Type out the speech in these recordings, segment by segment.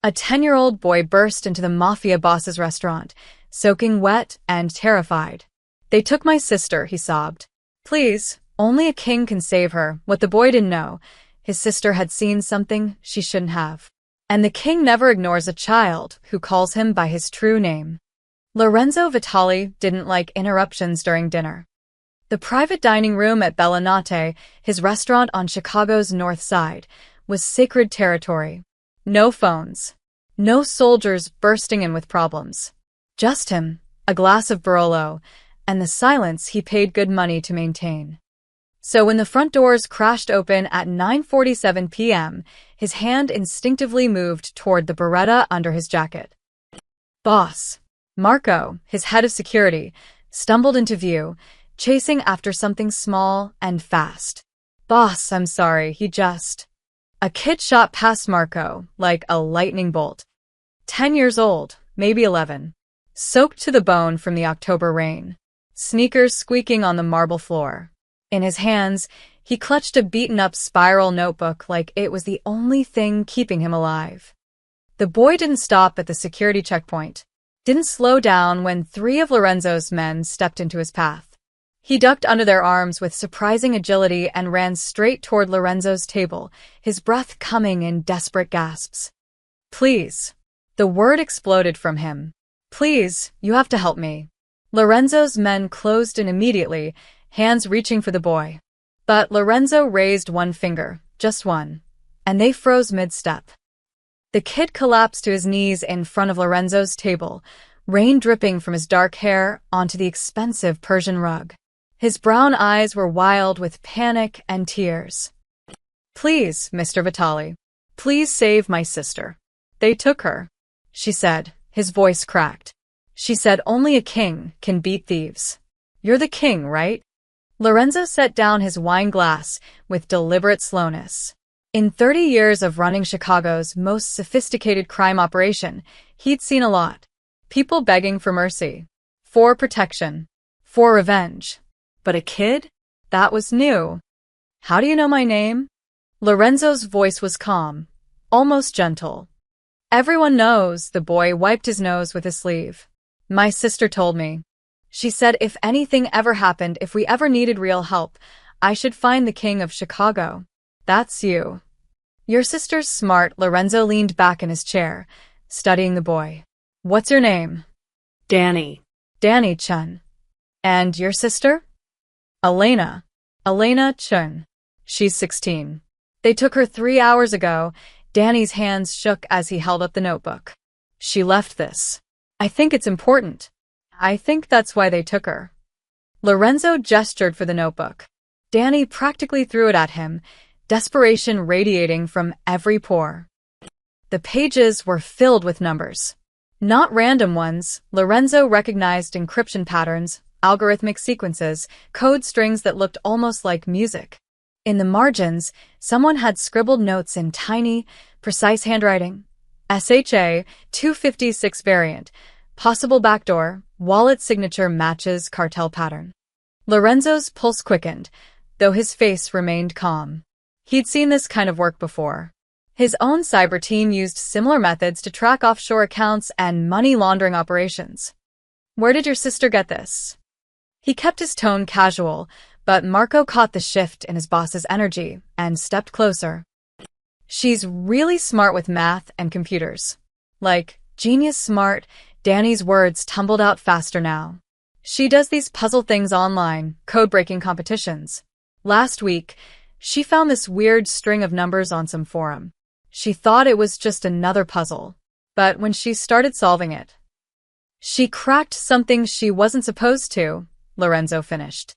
A 10-year-old boy burst into the Mafia boss's restaurant, soaking wet and terrified. "They took my sister," he sobbed. "Please, only a king can save her." What the boy didn't know, his sister had seen something she shouldn't have. And the king never ignores a child who calls him by his true name. Lorenzo Vitali didn't like interruptions during dinner. The private dining room at Bellinate, his restaurant on Chicago's North Side, was sacred territory. No phones. No soldiers bursting in with problems. Just him, a glass of Barolo, and the silence he paid good money to maintain. So when the front doors crashed open at 9:47 p.m., his hand instinctively moved toward the Beretta under his jacket. Boss. Marco, his head of security, stumbled into view, chasing after something small and fast. "Boss, I'm sorry, he just..." A kid shot past Marco like a lightning bolt. 10 years old, maybe 11. Soaked to the bone from the October rain. Sneakers squeaking on the marble floor. In his hands, he clutched a beaten-up spiral notebook like it was the only thing keeping him alive. The boy didn't stop at the security checkpoint. Didn't slow down when 3 of Lorenzo's men stepped into his path. He ducked under their arms with surprising agility and ran straight toward Lorenzo's table, his breath coming in desperate gasps. "Please." The word exploded from him. "Please, you have to help me." Lorenzo's men closed in immediately, hands reaching for the boy. But Lorenzo raised one finger, just one, and they froze mid-step. The kid collapsed to his knees in front of Lorenzo's table, rain dripping from his dark hair onto the expensive Persian rug. His brown eyes were wild with panic and tears. "Please, Mr. Vitali, please save my sister. They took her," she said, his voice cracked. She said only a king can beat thieves. "You're the king, right?" Lorenzo set down his wine glass with deliberate slowness. In 30 years of running Chicago's most sophisticated crime operation, he'd seen a lot. People begging for mercy, for protection, for revenge. But a kid? That was new. "How do you know my name?" Lorenzo's voice was calm, almost gentle. "Everyone knows," the boy wiped his nose with his sleeve. "My sister told me. She said if anything ever happened, if we ever needed real help, I should find the king of Chicago. That's you." "Your sister's smart." Lorenzo leaned back in his chair, studying the boy. "What's your name?" "Danny." "Danny Chun." "And your sister?" "Elena. Elena Chun. She's 16. They took her 3 hours ago." Danny's hands shook as he held up the notebook. "She left this. I think it's important. I think that's why they took her." Lorenzo gestured for the notebook. Danny practically threw it at him, desperation radiating from every pore. The pages were filled with numbers. Not random ones. Lorenzo recognized encryption patterns, algorithmic sequences, code strings that looked almost like music. In the margins, someone had scribbled notes in tiny, precise handwriting. SHA 256 variant. Possible backdoor. Wallet signature matches cartel pattern. Lorenzo's pulse quickened, though his face remained calm. He'd seen this kind of work before. His own cyber team used similar methods to track offshore accounts and money laundering operations. "Where did your sister get this?" He kept his tone casual, but Marco caught the shift in his boss's energy and stepped closer. "She's really smart with math and computers. Like, genius smart." Danny's words tumbled out faster now. "She does these puzzle things online, code-breaking competitions. Last week, she found this weird string of numbers on some forum. She thought it was just another puzzle. But when she started solving it, she cracked something she wasn't supposed to," Lorenzo finished.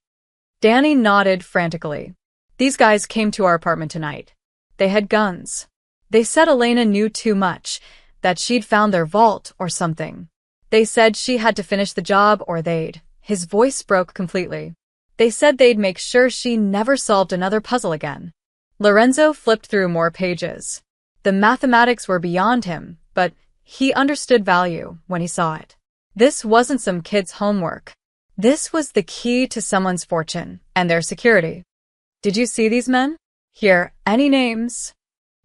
Danny nodded frantically. "These guys came to our apartment tonight. They had guns. They said Elena knew too much, that she'd found their vault or something. They said she had to finish the job or they'd..." His voice broke completely. "They said they'd make sure she never solved another puzzle again." Lorenzo flipped through more pages. The mathematics were beyond him, but he understood value when he saw it. This wasn't some kid's homework. This was the key to someone's fortune and their security. "Did you see these men? Here, any names?"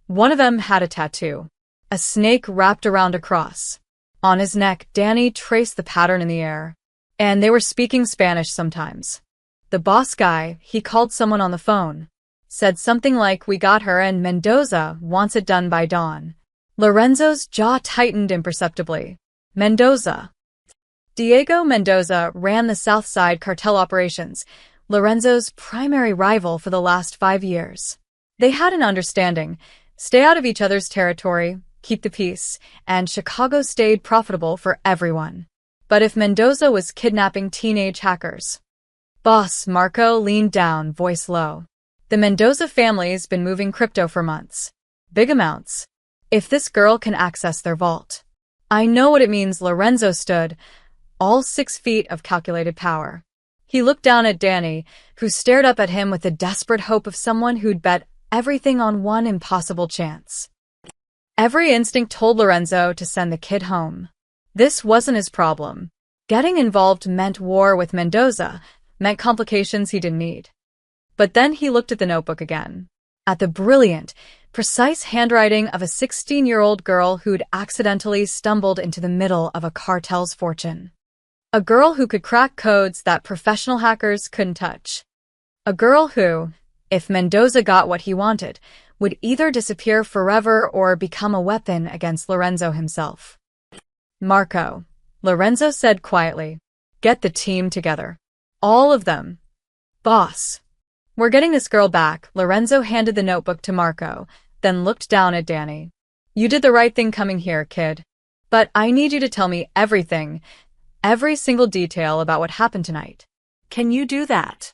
One of them had a tattoo. a snake wrapped around a cross. On his neck, Danny traced the pattern in the air. And they were speaking Spanish sometimes. The boss guy, he called someone on the phone. Said something like, "We got her and Mendoza wants it done by dawn." Lorenzo's jaw tightened imperceptibly. Mendoza. Diego Mendoza ran the South Side cartel operations, Lorenzo's primary rival for the last 5 years. They had an understanding: stay out of each other's territory, keep the peace, and Chicago stayed profitable for everyone. But if Mendoza was kidnapping teenage hackers... Boss Marco leaned down, voice low. The Mendoza family's been moving crypto for months. Big amounts. If this girl can access their vault... I know what it means. Lorenzo stood, all 6 feet of calculated power. He looked down at Danny, who stared up at him with the desperate hope of someone who'd bet everything on one impossible chance. Every instinct told Lorenzo to send the kid home. This wasn't his problem. Getting involved meant war with Mendoza, meant complications he didn't need. But then he looked at the notebook again. At the brilliant, precise handwriting of a 16-year-old girl who'd accidentally stumbled into the middle of a cartel's fortune. A girl who could crack codes that professional hackers couldn't touch. A girl who, if Mendoza got what he wanted, would either disappear forever or become a weapon against Lorenzo himself. "Marco," Lorenzo said quietly, "get the team together. All of them." "Boss, we're getting this girl back." Lorenzo handed the notebook to Marco, then looked down at Danny. "You did the right thing coming here, kid. But I need you to tell me everything, every single detail about what happened tonight. Can you do that?"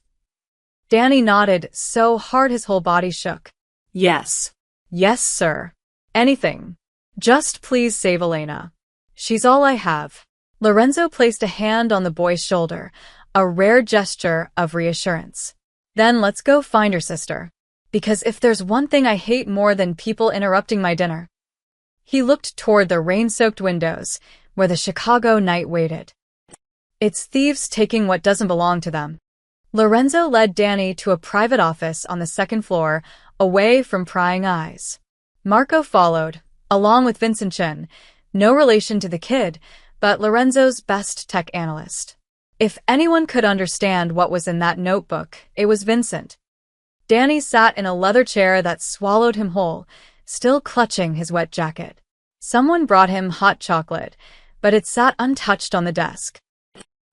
Danny nodded so hard his whole body shook. "Yes. Yes, sir. Anything. Just please save Elena. She's all I have." Lorenzo placed a hand on the boy's shoulder, a rare gesture of reassurance. "Then let's go find her sister. Because if there's one thing I hate more than people interrupting my dinner..." He looked toward the rain-soaked windows, where the Chicago night waited. "It's thieves taking what doesn't belong to them." Lorenzo led Danny to a private office on the 2nd floor, away from prying eyes. Marco followed, along with Vincent Chin, no relation to the kid, but Lorenzo's best tech analyst. If anyone could understand what was in that notebook, it was Vincent. Danny sat in a leather chair that swallowed him whole, still clutching his wet jacket. Someone brought him hot chocolate, but it sat untouched on the desk.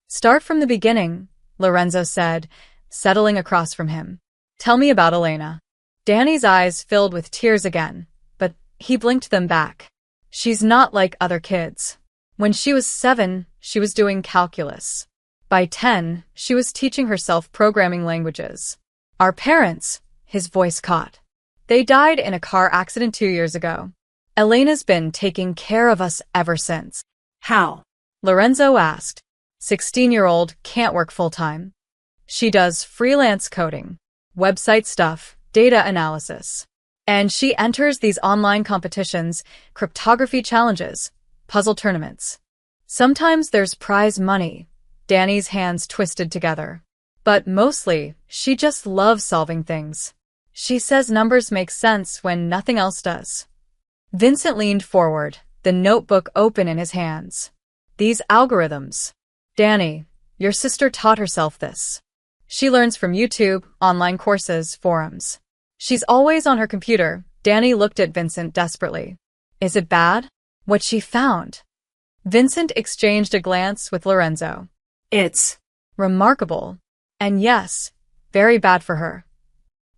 "Start from the beginning," Lorenzo said, settling across from him. "Tell me about Elena." Danny's eyes filled with tears again, but he blinked them back. "She's not like other kids. When she was 7, she was doing calculus. By 10, she was teaching herself programming languages. Our parents," his voice caught. "They died in a car accident 2 years ago. Elena's been taking care of us ever since." "How?" Lorenzo asked. 16-year-old can't work full-time. She does freelance coding, website stuff, data analysis. And she enters these online competitions, cryptography challenges, puzzle tournaments. Sometimes there's prize money." Danny's hands twisted together. "But mostly, she just loves solving things. She says numbers make sense when nothing else does." Vincent leaned forward, the notebook open in his hands. "These algorithms. Danny, your sister taught herself this. She learns from YouTube, online courses, forums. She's always on her computer." Danny looked at Vincent desperately. "Is it bad? What she found?" Vincent exchanged a glance with Lorenzo. "It's remarkable. And yes, very bad for her."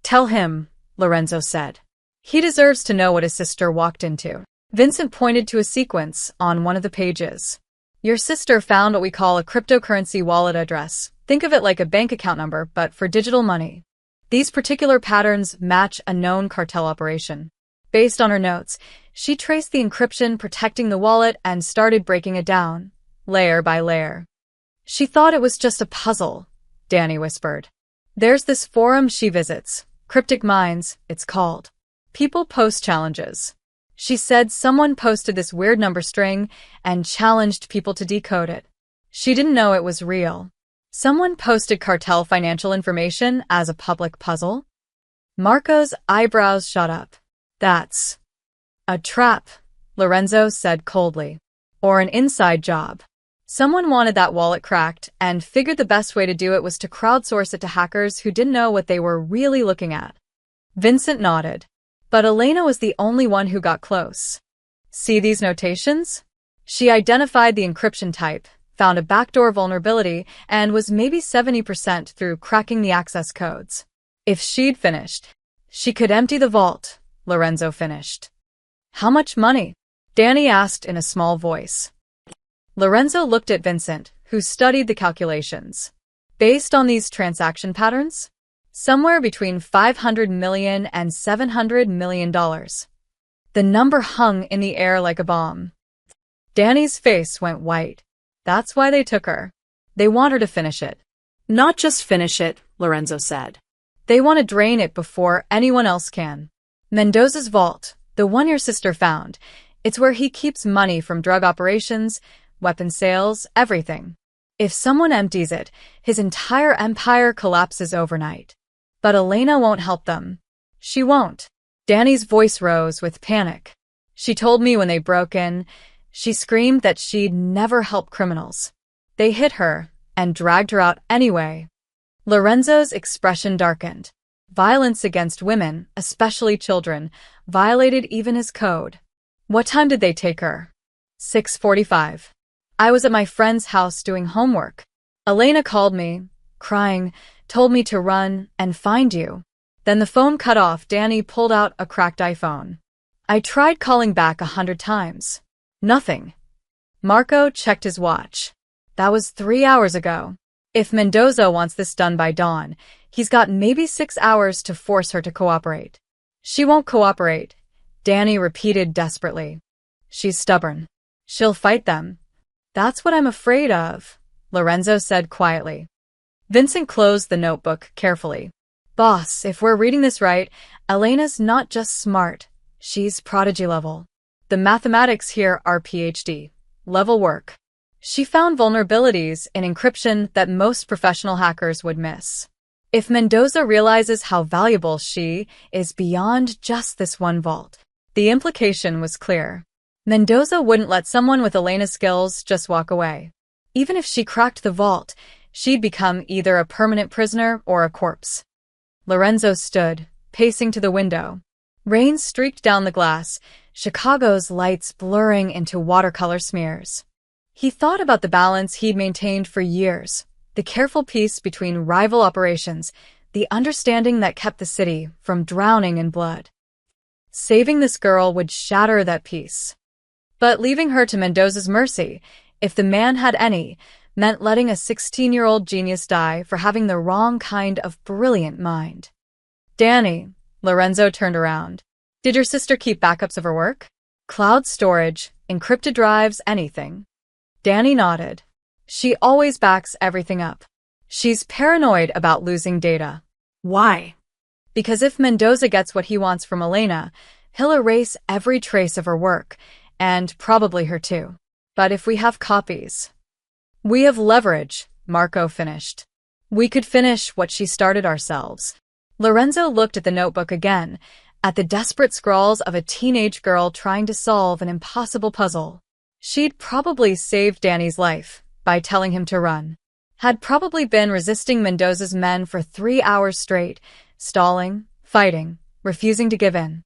"Tell him," Lorenzo said. "He deserves to know what his sister walked into." Vincent pointed to a sequence on one of the pages. "Your sister found what we call a cryptocurrency wallet address. Think of it like a bank account number, but for digital money. These particular patterns match a known cartel operation. Based on her notes, she traced the encryption protecting the wallet and started breaking it down, layer by layer. She thought it was just a puzzle," Danny whispered. "There's this forum she visits, Cryptic Minds, it's called. People post challenges. She said someone posted this weird number string and challenged people to decode it. She didn't know it was real. Someone posted cartel financial information as a public puzzle." Marco's eyebrows shot up. "That's a trap," Lorenzo said coldly. Or an inside job. Someone wanted that wallet cracked and figured the best way to do it was to crowdsource it to hackers who didn't know what they were really looking at. Vincent nodded. But Elena was the only one who got close. See these notations? She identified the encryption type, found a backdoor vulnerability, and was maybe 70% through cracking the access codes. If she'd finished, she could empty the vault, Lorenzo finished. How much money? Danny asked in a small voice. Lorenzo looked at Vincent, who studied the calculations. Based on these transaction patterns? Somewhere between $500 million and $700 million. The number hung in the air like a bomb. Danny's face went white. That's why they took her. They want her to finish it. Not just finish it, Lorenzo said. They want to drain it before anyone else can. Mendoza's vault, the one your sister found, it's where he keeps money from drug operations, weapon sales, everything. If someone empties it, his entire empire collapses overnight. But Elena won't help them. She won't. Danny's voice rose with panic. She told me when they broke in, she screamed that she'd never help criminals. They hit her and dragged her out anyway. Lorenzo's expression darkened. Violence against women, especially children, violated even his code. What time did they take her? 6:45. I was at my friend's house doing homework. Elena called me, crying, told me to run and find you. Then the phone cut off. Danny pulled out a cracked iPhone. I tried calling back 100 times. Nothing. Marco checked his watch. That was 3 hours ago. If Mendoza wants this done by dawn, he's got maybe 6 hours to force her to cooperate. She won't cooperate, Danny repeated desperately. She's stubborn. She'll fight them. That's what I'm afraid of, Lorenzo said quietly. Vincent closed the notebook carefully. Boss, if we're reading this right, Elena's not just smart. She's prodigy level. The mathematics here are PhD level work. She found vulnerabilities in encryption that most professional hackers would miss. If Mendoza realizes how valuable she is beyond just this one vault, the implication was clear. Mendoza wouldn't let someone with Elena's skills just walk away. Even if she cracked the vault, she'd become either a permanent prisoner or a corpse. Lorenzo stood, pacing to the window. Rain streaked down the glass, Chicago's lights blurring into watercolor smears. He thought about the balance he'd maintained for years, the careful peace between rival operations, the understanding that kept the city from drowning in blood. Saving this girl would shatter that peace. But leaving her to Mendoza's mercy, if the man had any, meant letting a 16-year-old genius die for having the wrong kind of brilliant mind. Danny, Lorenzo turned around. Did your sister keep backups of her work? Cloud storage, encrypted drives, anything. Danny nodded. She always backs everything up. She's paranoid about losing data. Why? Because if Mendoza gets what he wants from Elena, he'll erase every trace of her work, and probably her too. But if we have copies, we have leverage, Marco finished. We could finish what she started ourselves. Lorenzo looked at the notebook again, at the desperate scrawls of a teenage girl trying to solve an impossible puzzle. She'd probably saved Danny's life by telling him to run. Had probably been resisting Mendoza's men for 3 hours straight, stalling, fighting, refusing to give in.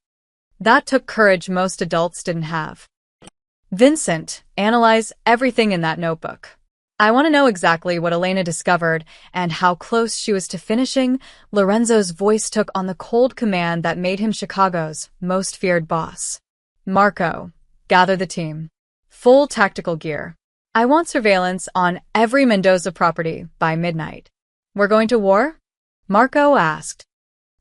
That took courage most adults didn't have. Vincent, analyze everything in that notebook. I want to know exactly what Elena discovered and how close she was to finishing. Lorenzo's voice took on the cold command that made him Chicago's most feared boss. Marco, gather the team. Full tactical gear. I want surveillance on every Mendoza property by midnight. We're going to war? Marco asked.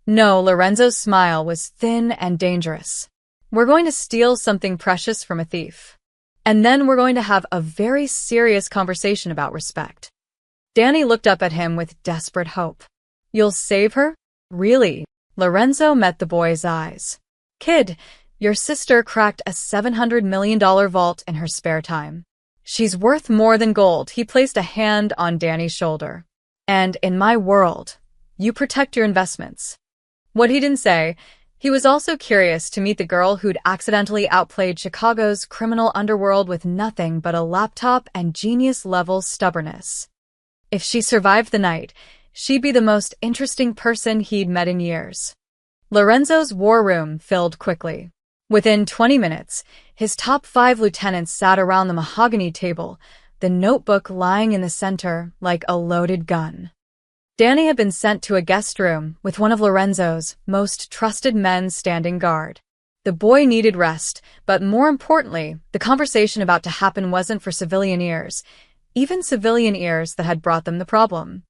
No, Lorenzo's smile was thin and dangerous. We're going to steal something precious from a thief. And then we're going to have a very serious conversation about respect. Danny looked up at him with desperate hope. You'll save her? Really? Lorenzo met the boy's eyes. Kid, your sister cracked a $700 million vault in her spare time. She's worth more than gold. He placed a hand on Danny's shoulder. And in my world, you protect your investments. What he didn't say, He was also curious to meet the girl who'd accidentally outplayed Chicago's criminal underworld with nothing but a laptop and genius-level stubbornness. If she survived the night, she'd be the most interesting person he'd met in years. Lorenzo's war room filled quickly. Within 20 minutes, his top 5 lieutenants sat around the mahogany table, the notebook lying in the center like a loaded gun. Danny had been sent to a guest room with one of Lorenzo's most trusted men standing guard. The boy needed rest, but more importantly, the conversation about to happen wasn't for civilian ears, even civilian ears that had brought them the problem.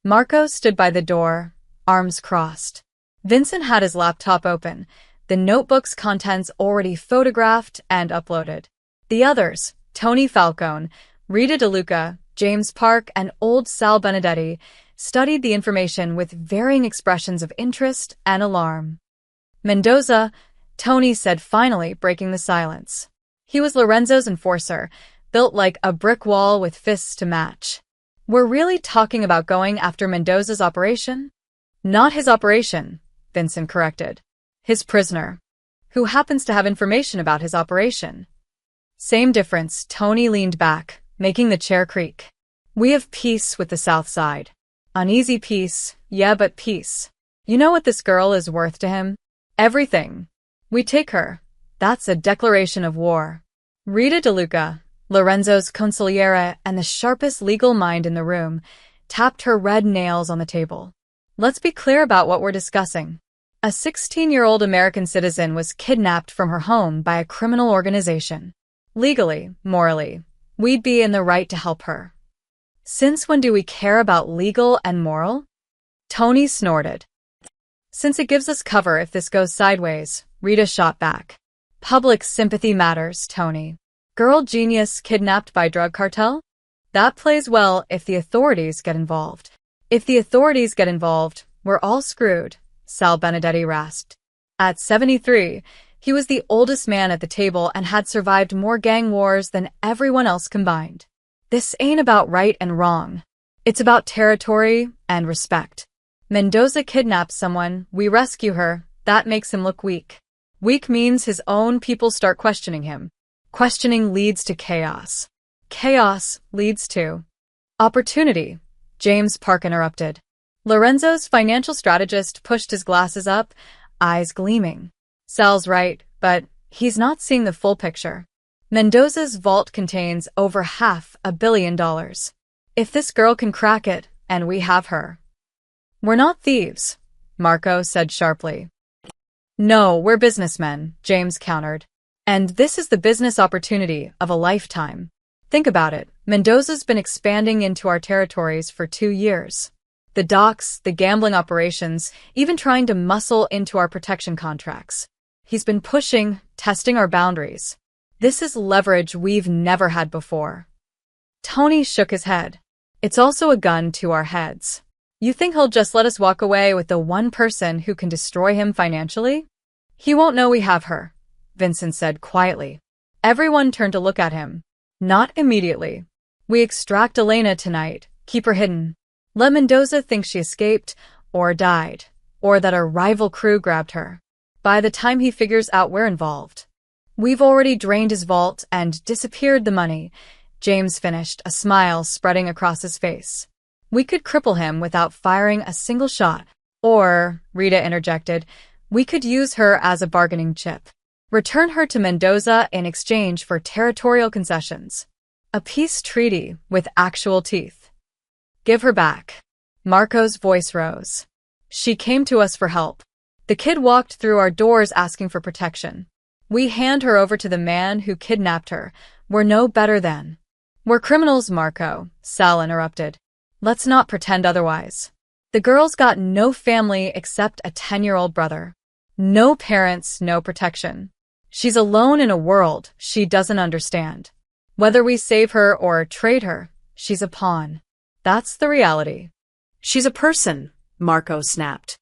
Marco stood by the door, arms crossed. Vincent had his laptop open, the notebook's contents already photographed and uploaded. The others, Tony Falcone, Rita DeLuca, James Park, and old Sal Benedetti, studied the information with varying expressions of interest and alarm. Mendoza, Tony said finally, breaking the silence. He was Lorenzo's enforcer, built like a brick wall with fists to match. We're really talking about going after Mendoza's operation? Not his operation, Vincent corrected. His prisoner, who happens to have information about his operation. Same difference, Tony leaned back, making the chair creak. We have peace with the South Side. Uneasy peace, yeah, but peace. You know what this girl is worth to him? Everything. We take her. That's a declaration of war. Rita DeLuca, Lorenzo's consigliere and the sharpest legal mind in the room, tapped her red nails on the table. Let's be clear about what we're discussing. A 16-year-old American citizen was kidnapped from her home by a criminal organization. Legally, morally, we'd be in the right to help her. Since when do we care about legal and moral? Tony snorted. Since it gives us cover if this goes sideways, Rita shot back. Public sympathy matters, Tony. Girl genius kidnapped by drug cartel? That plays well if the authorities get involved. If the authorities get involved, we're all screwed, Sal Benedetti rasped. At 73, he was the oldest man at the table and had survived more gang wars than everyone else combined. This ain't about right and wrong. It's about territory and respect. Mendoza kidnaps someone, we rescue her, that makes him look weak. Weak means his own people start questioning him. Questioning leads to chaos. Chaos leads to opportunity, James Park interrupted. Lorenzo's financial strategist pushed his glasses up, eyes gleaming. Sal's right, but he's not seeing the full picture. Mendoza's vault contains over $500 million. If this girl can crack it, and we have her. We're not thieves, Marco said sharply. No, we're businessmen, James countered. And this is the business opportunity of a lifetime. Think about it, Mendoza's been expanding into our territories for 2 years. The docks, the gambling operations, even trying to muscle into our protection contracts. He's been pushing, testing our boundaries. This is leverage we've never had before. Tony shook his head. It's also a gun to our heads. You think he'll just let us walk away with the one person who can destroy him financially? He won't know we have her, Vincent said quietly. Everyone turned to look at him. Not immediately. We extract Elena tonight, keep her hidden. Let Mendoza think she escaped, or died, or that a rival crew grabbed her. By the time he figures out we're involved. We've already drained his vault and disappeared the money, James finished, a smile spreading across his face. We could cripple him without firing a single shot. Or, Rita interjected, we could use her as a bargaining chip. Return her to Mendoza in exchange for territorial concessions. A peace treaty with actual teeth. Give her back. Marco's voice rose. She came to us for help. The kid walked through our doors asking for protection. We hand her over to the man who kidnapped her. We're no better than. We're criminals, Marco, Sal interrupted. Let's not pretend otherwise. The girl's got no family except a 10-year-old brother. No parents, no protection. She's alone in a world she doesn't understand. Whether we save her or trade her, she's a pawn. That's the reality. She's a person, Marco snapped.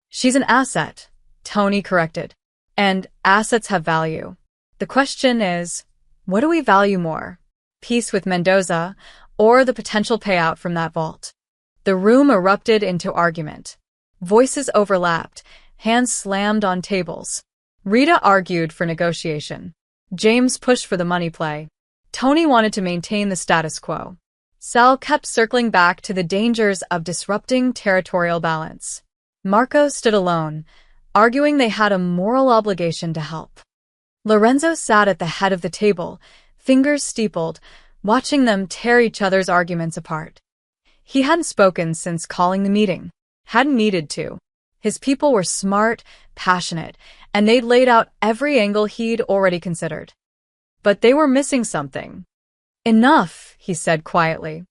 She's an asset, Tony corrected. And assets have value. The question is, what do we value more? Peace with Mendoza, or the potential payout from that vault? The room erupted into argument. Voices overlapped, Hands slammed on tables. Rita argued for negotiation. James pushed for the money play. Tony wanted to maintain the status quo. Sal kept circling back to the dangers of disrupting territorial balance. Marco stood alone, arguing they had a moral obligation to help. Lorenzo sat at the head of the table, fingers steepled, watching them tear each other's arguments apart. He hadn't spoken since calling the meeting. Hadn't needed to. His people were smart, passionate, and they'd laid out every angle he'd already considered. But they were missing something. Enough, he said quietly.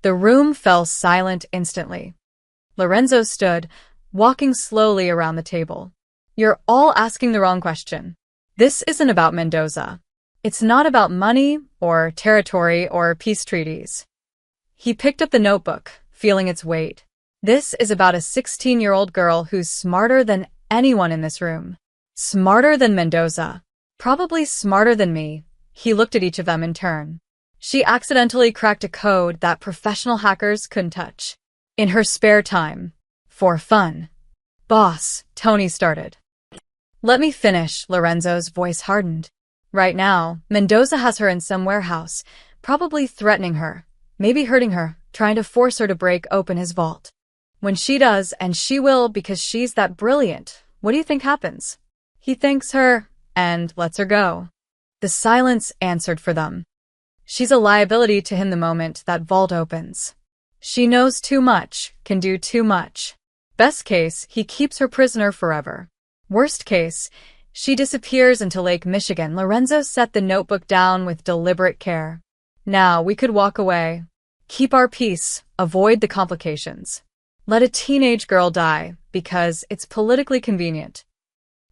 The room fell silent instantly. Lorenzo stood, walking slowly around the table. You're all asking the wrong question. This isn't about Mendoza. It's not about money or territory or peace treaties. He picked up the notebook, feeling its weight. This is about a 16-year-old girl who's smarter than anyone in this room. Smarter than Mendoza. Probably smarter than me. He looked at each of them in turn. She accidentally cracked a code that professional hackers couldn't touch. In her spare time. For fun. Boss, Tony started. Let me finish, Lorenzo's voice hardened. Right now, Mendoza has her in some warehouse, probably threatening her, maybe hurting her, trying to force her to break open his vault. When she does, and she will because she's that brilliant, what do you think happens? He thanks her and lets her go. The silence answered for them. She's a liability to him the moment that vault opens. She knows too much, can do too much. Best case, he keeps her prisoner forever. Worst case, she disappears into Lake Michigan. Lorenzo set the notebook down with deliberate care. Now we could walk away. Keep our peace, avoid the complications. Let a teenage girl die, because it's politically convenient.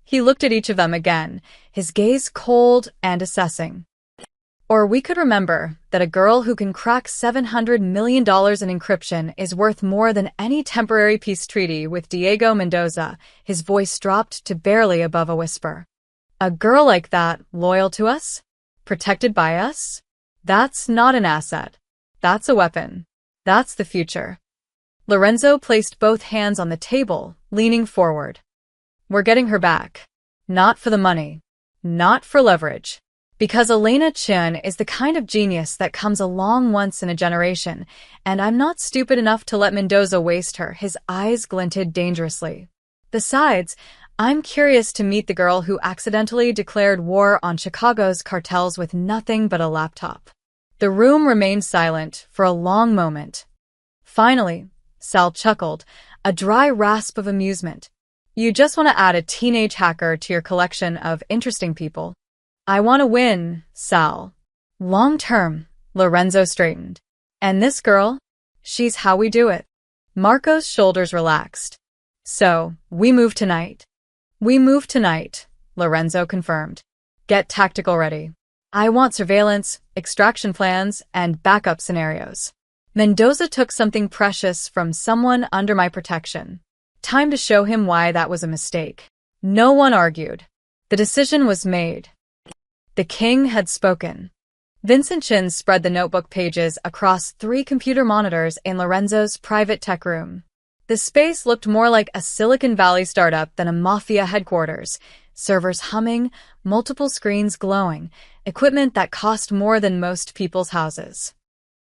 He looked at each of them again, his gaze cold and assessing. Or we could remember that a girl who can crack $700 million in encryption is worth more than any temporary peace treaty with Diego Mendoza. His voice dropped to barely above a whisper. A girl like that, loyal to us? Protected by us? That's not an asset. That's a weapon. That's the future. Lorenzo placed both hands on the table, leaning forward. We're getting her back. Not for the money. Not for leverage. Because Elena Chin is the kind of genius that comes along once in a generation, and I'm not stupid enough to let Mendoza waste her. His eyes glinted dangerously. Besides, I'm curious to meet the girl who accidentally declared war on Chicago's cartels with nothing but a laptop. The room remained silent for a long moment. Finally, Sal chuckled, a dry rasp of amusement. You just want to add a teenage hacker to your collection of interesting people. I want to win, Sal. Long term, Lorenzo straightened. And this girl? She's how we do it. Marco's shoulders relaxed. So, we move tonight. We move tonight, Lorenzo confirmed. Get tactical ready. I want surveillance, extraction plans, and backup scenarios. Mendoza took something precious from someone under my protection. Time to show him why that was a mistake. No one argued. The decision was made. The king had spoken. Vincent Chin spread the notebook pages across 3 computer monitors in Lorenzo's private tech room. The space looked more like a Silicon Valley startup than a Mafia headquarters. Servers humming, multiple screens glowing, equipment that cost more than most people's houses.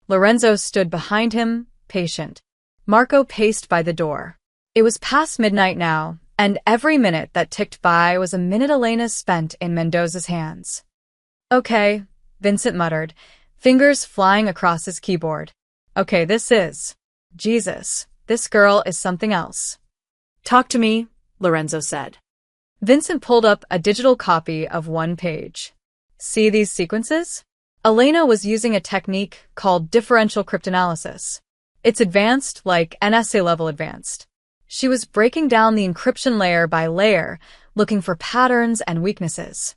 Lorenzo stood behind him, patient. Marco paced by the door. It was past midnight now, and every minute that ticked by was a minute Elena spent in Mendoza's hands. Okay, Vincent muttered, fingers flying across his keyboard. Okay, Jesus, this girl is something else. Talk to me, Lorenzo said. Vincent pulled up a digital copy of one page. See these sequences? Elena was using a technique called differential cryptanalysis. It's advanced, like NSA-level advanced. She was breaking down the encryption layer by layer, looking for patterns and weaknesses.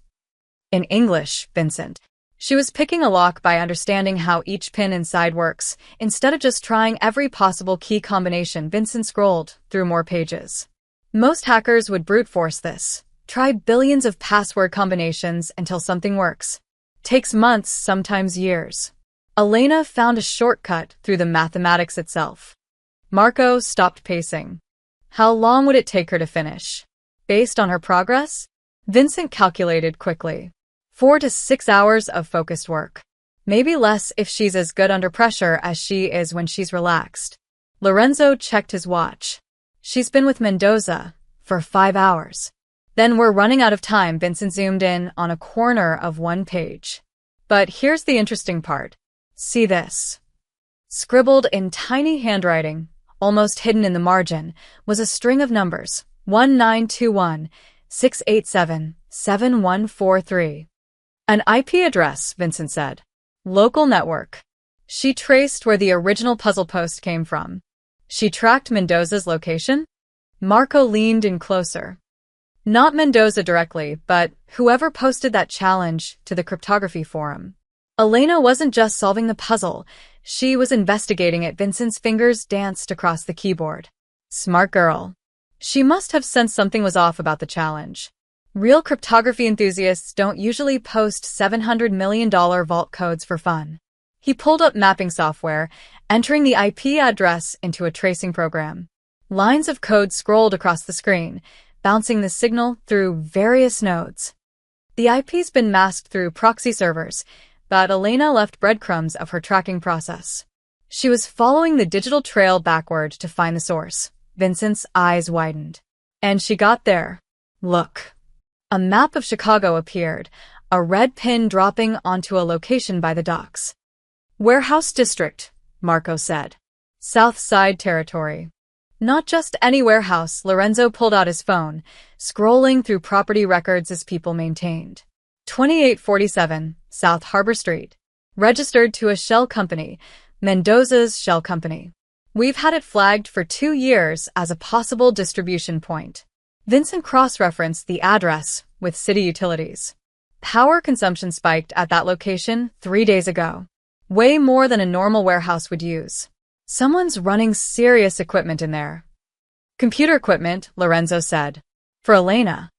In English, Vincent. She was picking a lock by understanding how each pin inside works. Instead of just trying every possible key combination, Vincent scrolled through more pages. Most hackers would brute force this. Try billions of password combinations until something works. Takes months, sometimes years. Elena found a shortcut through the mathematics itself. Marco stopped pacing. How long would it take her to finish? Based on her progress, Vincent calculated quickly. 4 to 6 hours of focused work. Maybe less if she's as good under pressure as she is when she's relaxed. Lorenzo checked his watch. She's been with Mendoza for 5 hours. Then we're running out of time. Vincent zoomed in on a corner of one page. But here's the interesting part. See this? Scribbled in tiny handwriting, almost hidden in the margin, was a string of numbers. 1921-687-7143. An IP address, Vincent said. Local network. She traced where the original puzzle post came from. She tracked Mendoza's location? Marco leaned in closer. Not Mendoza directly, but whoever posted that challenge to the cryptography forum. Elena wasn't just solving the puzzle, she was investigating it. Vincent's fingers danced across the keyboard. Smart girl. She must have sensed something was off about the challenge. Real cryptography enthusiasts don't usually post $700 million vault codes for fun. He pulled up mapping software, entering the IP address into a tracing program. Lines of code scrolled across the screen, bouncing the signal through various nodes. The IP's been masked through proxy servers, but Elena left breadcrumbs of her tracking process. She was following the digital trail backward to find the source. Vincent's eyes widened. And she got there. Look. A map of Chicago appeared, a red pin dropping onto a location by the docks. Warehouse District, Marco said. South Side Territory. Not just any warehouse. Lorenzo pulled out his phone, scrolling through property records as people maintained. 2847, South Harbor Street. Registered to a shell company, Mendoza's Shell Company. We've had it flagged for 2 years as a possible distribution point. Vincent cross-referenced the address with city utilities. Power consumption spiked at that location 3 days ago. Way more than a normal warehouse would use. Someone's running serious equipment in there. Computer equipment, Lorenzo said. For Elena.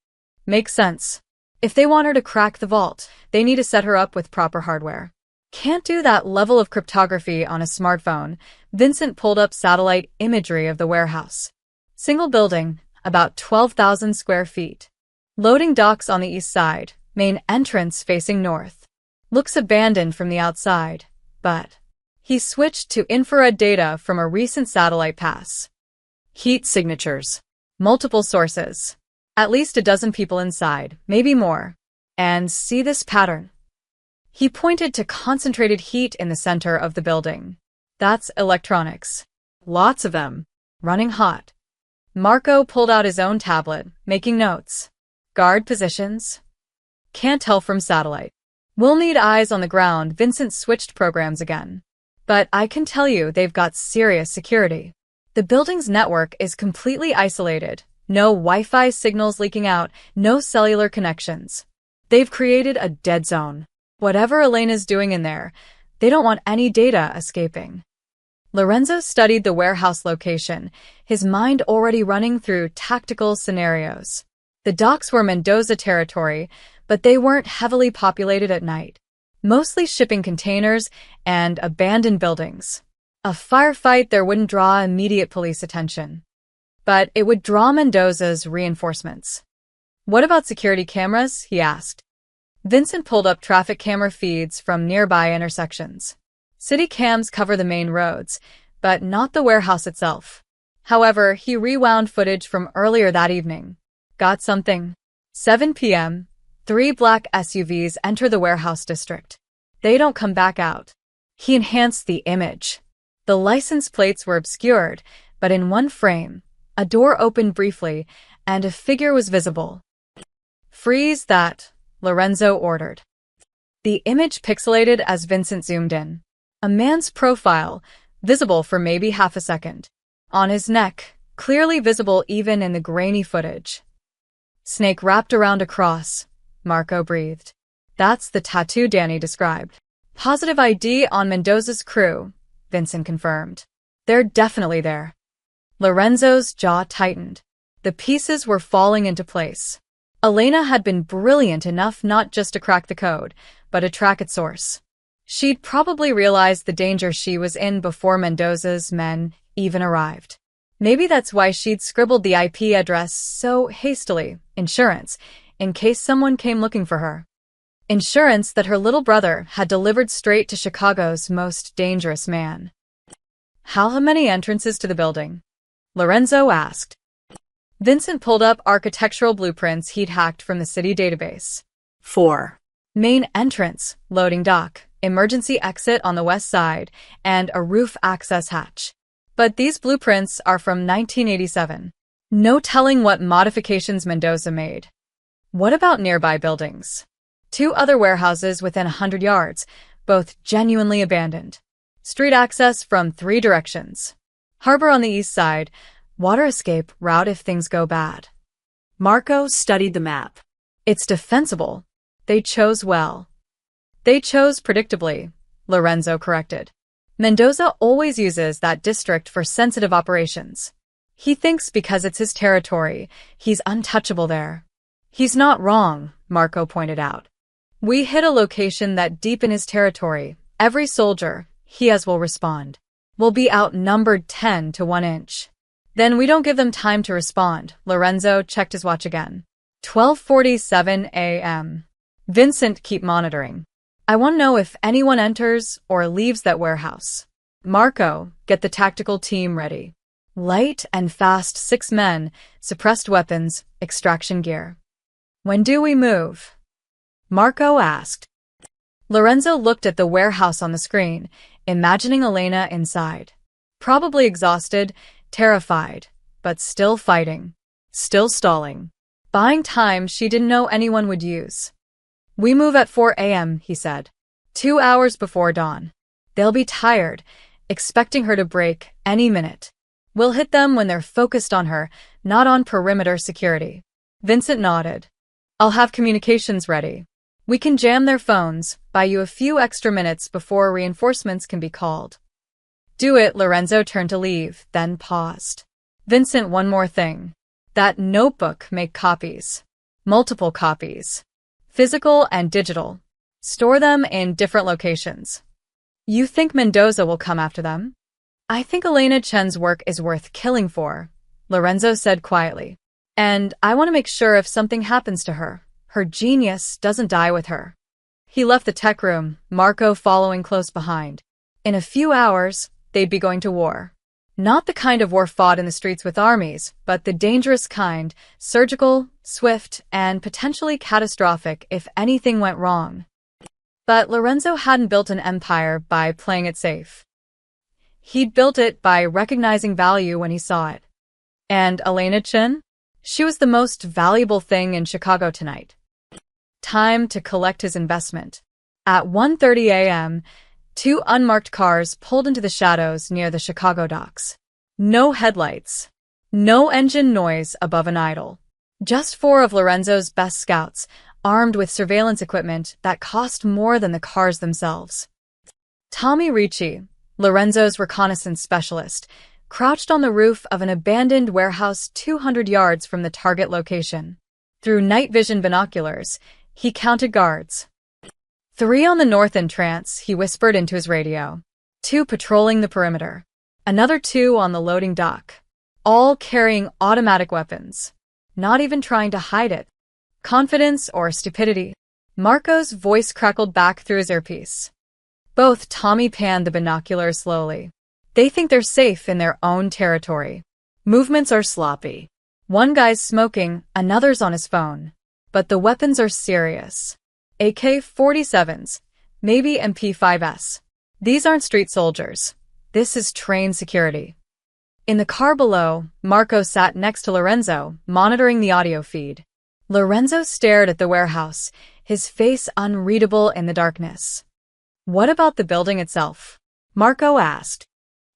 Makes sense. If they want her to crack the vault, they need to set her up with proper hardware. Can't do that level of cryptography on a smartphone. Vincent pulled up satellite imagery of the warehouse. Single building, about 12,000 square feet. Loading docks on the east side, main entrance facing north. Looks abandoned from the outside, but... He switched to infrared data from a recent satellite pass. Heat signatures. Multiple sources. At least a dozen people inside, maybe more. And see this pattern. He pointed to concentrated heat in the center of the building. That's electronics. Lots of them. Running hot. Marco pulled out his own tablet, making notes. Guard positions. Can't tell from satellite. We'll need eyes on the ground. Vincent switched programs again. But I can tell you they've got serious security. The building's network is completely isolated. No Wi-Fi signals leaking out, no cellular connections. They've created a dead zone. Whatever Elena's doing in there, they don't want any data escaping. Lorenzo studied the warehouse location, his mind already running through tactical scenarios. The docks were Mendoza territory, but they weren't heavily populated at night. Mostly shipping containers and abandoned buildings. A firefight there wouldn't draw immediate police attention. But it would draw Mendoza's reinforcements. What about security cameras? He asked. Vincent pulled up traffic camera feeds from nearby intersections. City cams cover the main roads, but not the warehouse itself. However, he rewound footage from earlier that evening. Got something. 7 p.m. 3 black SUVs enter the warehouse district. They don't come back out. He enhanced the image. The license plates were obscured, but in one frame, a door opened briefly, and a figure was visible. Freeze that, Lorenzo ordered. The image pixelated as Vincent zoomed in. A man's profile, visible for maybe half a second. On his neck, clearly visible even in the grainy footage. Snake wrapped around a cross. Marco breathed. That's the tattoo Danny described. Positive ID on Mendoza's crew, Vincent confirmed. They're definitely there. Lorenzo's jaw tightened. The pieces were falling into place. Elena had been brilliant enough not just to crack the code, but to track its source. She'd probably realized the danger she was in before Mendoza's men even arrived. Maybe that's why she'd scribbled the IP address so hastily. Insurance, in case someone came looking for her. Insurance that her little brother had delivered straight to Chicago's most dangerous man. How many entrances to the building? Lorenzo asked. Vincent pulled up architectural blueprints he'd hacked from the city database. 4. Main entrance, loading dock, emergency exit on the west side, and a roof access hatch. But these blueprints are from 1987. No telling what modifications Mendoza made. What about nearby buildings? 2 other warehouses within 100 yards, both genuinely abandoned. Street access from 3 directions. Harbor on the east side, water escape route if things go bad. Marco studied the map. It's defensible. They chose well. They chose predictably, Lorenzo corrected. Mendoza always uses that district for sensitive operations. He thinks because it's his territory, he's untouchable there. He's not wrong, Marco pointed out. We hit a location that deep in his territory, every soldier he has will respond. We'll be outnumbered 10 to 1 inch. Then we don't give them time to respond. Lorenzo checked his watch again. 12:47 a.m. Vincent, keep monitoring. I want to know if anyone enters or leaves that warehouse. Marco, get the tactical team ready. Light and fast 6 men, suppressed weapons, extraction gear. When do we move? Marco asked. Lorenzo looked at the warehouse on the screen, imagining Elena inside. Probably exhausted, terrified, but still fighting. Still stalling. Buying time she didn't know anyone would use. We move at 4 a.m., he said. 2 hours before dawn. They'll be tired, expecting her to break any minute. We'll hit them when they're focused on her, not on perimeter security. Vincent nodded. I'll have communications ready. We can jam their phones, buy you a few extra minutes before reinforcements can be called. Do it, Lorenzo turned to leave, then paused. Vincent, one more thing. That notebook, make copies. Multiple copies. Physical and digital. Store them in different locations. You think Mendoza will come after them? I think Elena Chen's work is worth killing for, Lorenzo said quietly. And I want to make sure if something happens to her, her genius doesn't die with her. He left the tech room, Marco following close behind. In a few hours, they'd be going to war. Not the kind of war fought in the streets with armies, but the dangerous kind, surgical, swift, and potentially catastrophic if anything went wrong. But Lorenzo hadn't built an empire by playing it safe. He'd built it by recognizing value when he saw it. And Elena Chen? She was the most valuable thing in Chicago tonight. Time to collect his investment. At 1:30 a.m., 2 unmarked cars pulled into the shadows near the Chicago docks. No headlights. No engine noise above an idle. Just 4 of Lorenzo's best scouts, armed with surveillance equipment that cost more than the cars themselves. Tommy Ricci, Lorenzo's reconnaissance specialist, crouched on the roof of an abandoned warehouse 200 yards from the target location. Through night vision binoculars, he counted guards. 3 on the north entrance, he whispered into his radio. 2 patrolling the perimeter. Another 2 on the loading dock. All carrying automatic weapons. Not even trying to hide it. Confidence or stupidity? Marco's voice crackled back through his earpiece. Both Tommy panned the binoculars slowly. They think they're safe in their own territory. Movements are sloppy. One guy's smoking, another's on his phone. But the weapons are serious. AK-47s, maybe MP5s. These aren't street soldiers. This is trained security. In the car below, Marco sat next to Lorenzo, monitoring the audio feed. Lorenzo stared at the warehouse, his face unreadable in the darkness. What about the building itself? Marco asked.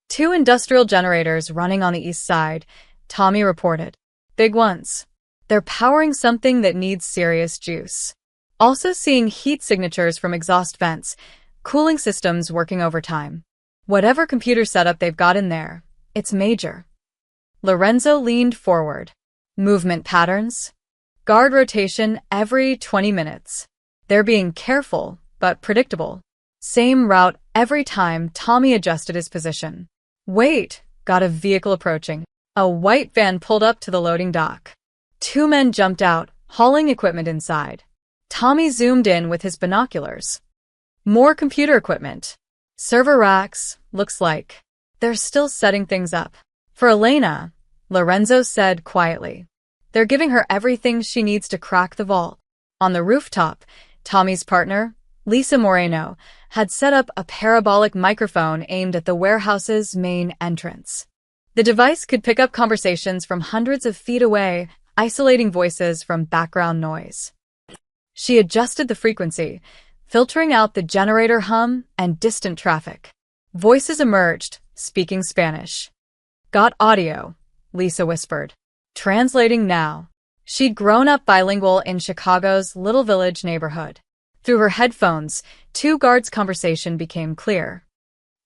2 industrial generators running on the east side, Tommy reported. Big ones. They're powering something that needs serious juice. Also seeing heat signatures from exhaust vents, cooling systems working overtime. Whatever computer setup they've got in there, it's major. Lorenzo leaned forward. Movement patterns? Guard rotation every 20 minutes. They're being careful, but predictable. Same route every time. Tommy adjusted his position. Wait, got a vehicle approaching. A white van pulled up to the loading dock. Two men jumped out, hauling equipment inside. Tommy zoomed in with his binoculars. More computer equipment. Server racks, looks like. They're still setting things up. For Elena, Lorenzo said quietly. They're giving her everything she needs to crack the vault. On the rooftop, Tommy's partner, Lisa Moreno, had set up a parabolic microphone aimed at the warehouse's main entrance. The device could pick up conversations from hundreds of feet away, isolating voices from background noise. She adjusted the frequency, filtering out the generator hum and distant traffic. Voices emerged, speaking Spanish. Got audio, Lisa whispered. Translating now. She'd grown up bilingual in Chicago's Little Village neighborhood. Through her headphones, two guards' conversation became clear.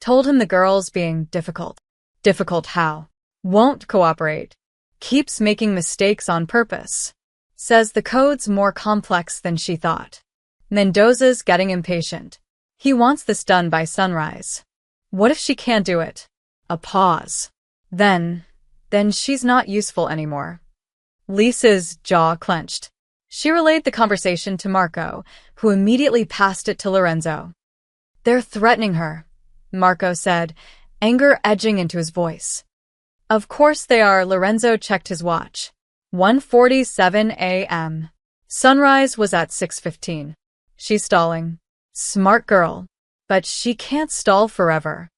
Told him the girl's being difficult. Difficult how? Won't cooperate. Keeps making mistakes on purpose. Says the code's more complex than she thought. Mendoza's getting impatient. He wants this done by sunrise. What if she can't do it? A pause. Then she's not useful anymore. Lisa's jaw clenched. She relayed the conversation to Marco, who immediately passed it to Lorenzo. They're threatening her, Marco said, anger edging into his voice. Of course they are. Lorenzo checked his watch. 1:47 a.m. Sunrise was at 6:15. She's stalling. Smart girl. But she can't stall forever.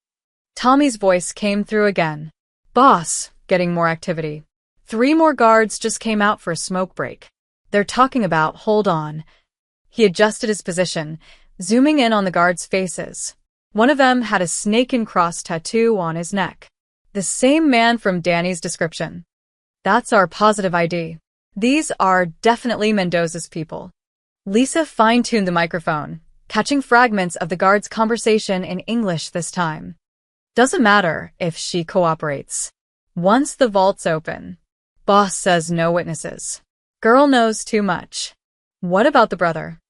Tommy's voice came through again. Boss, getting more activity. 3 more guards just came out for a smoke break. They're talking about hold on. He adjusted his position, zooming in on the guards' faces. One of them had a snake and cross tattoo on his neck. The same man from Danny's description. That's our positive ID. These are definitely Mendoza's people. Lisa fine-tuned the microphone, catching fragments of the guards' conversation in English this time. Doesn't matter if she cooperates. Once the vault's open. Boss says no witnesses. Girl knows too much. What about the brother?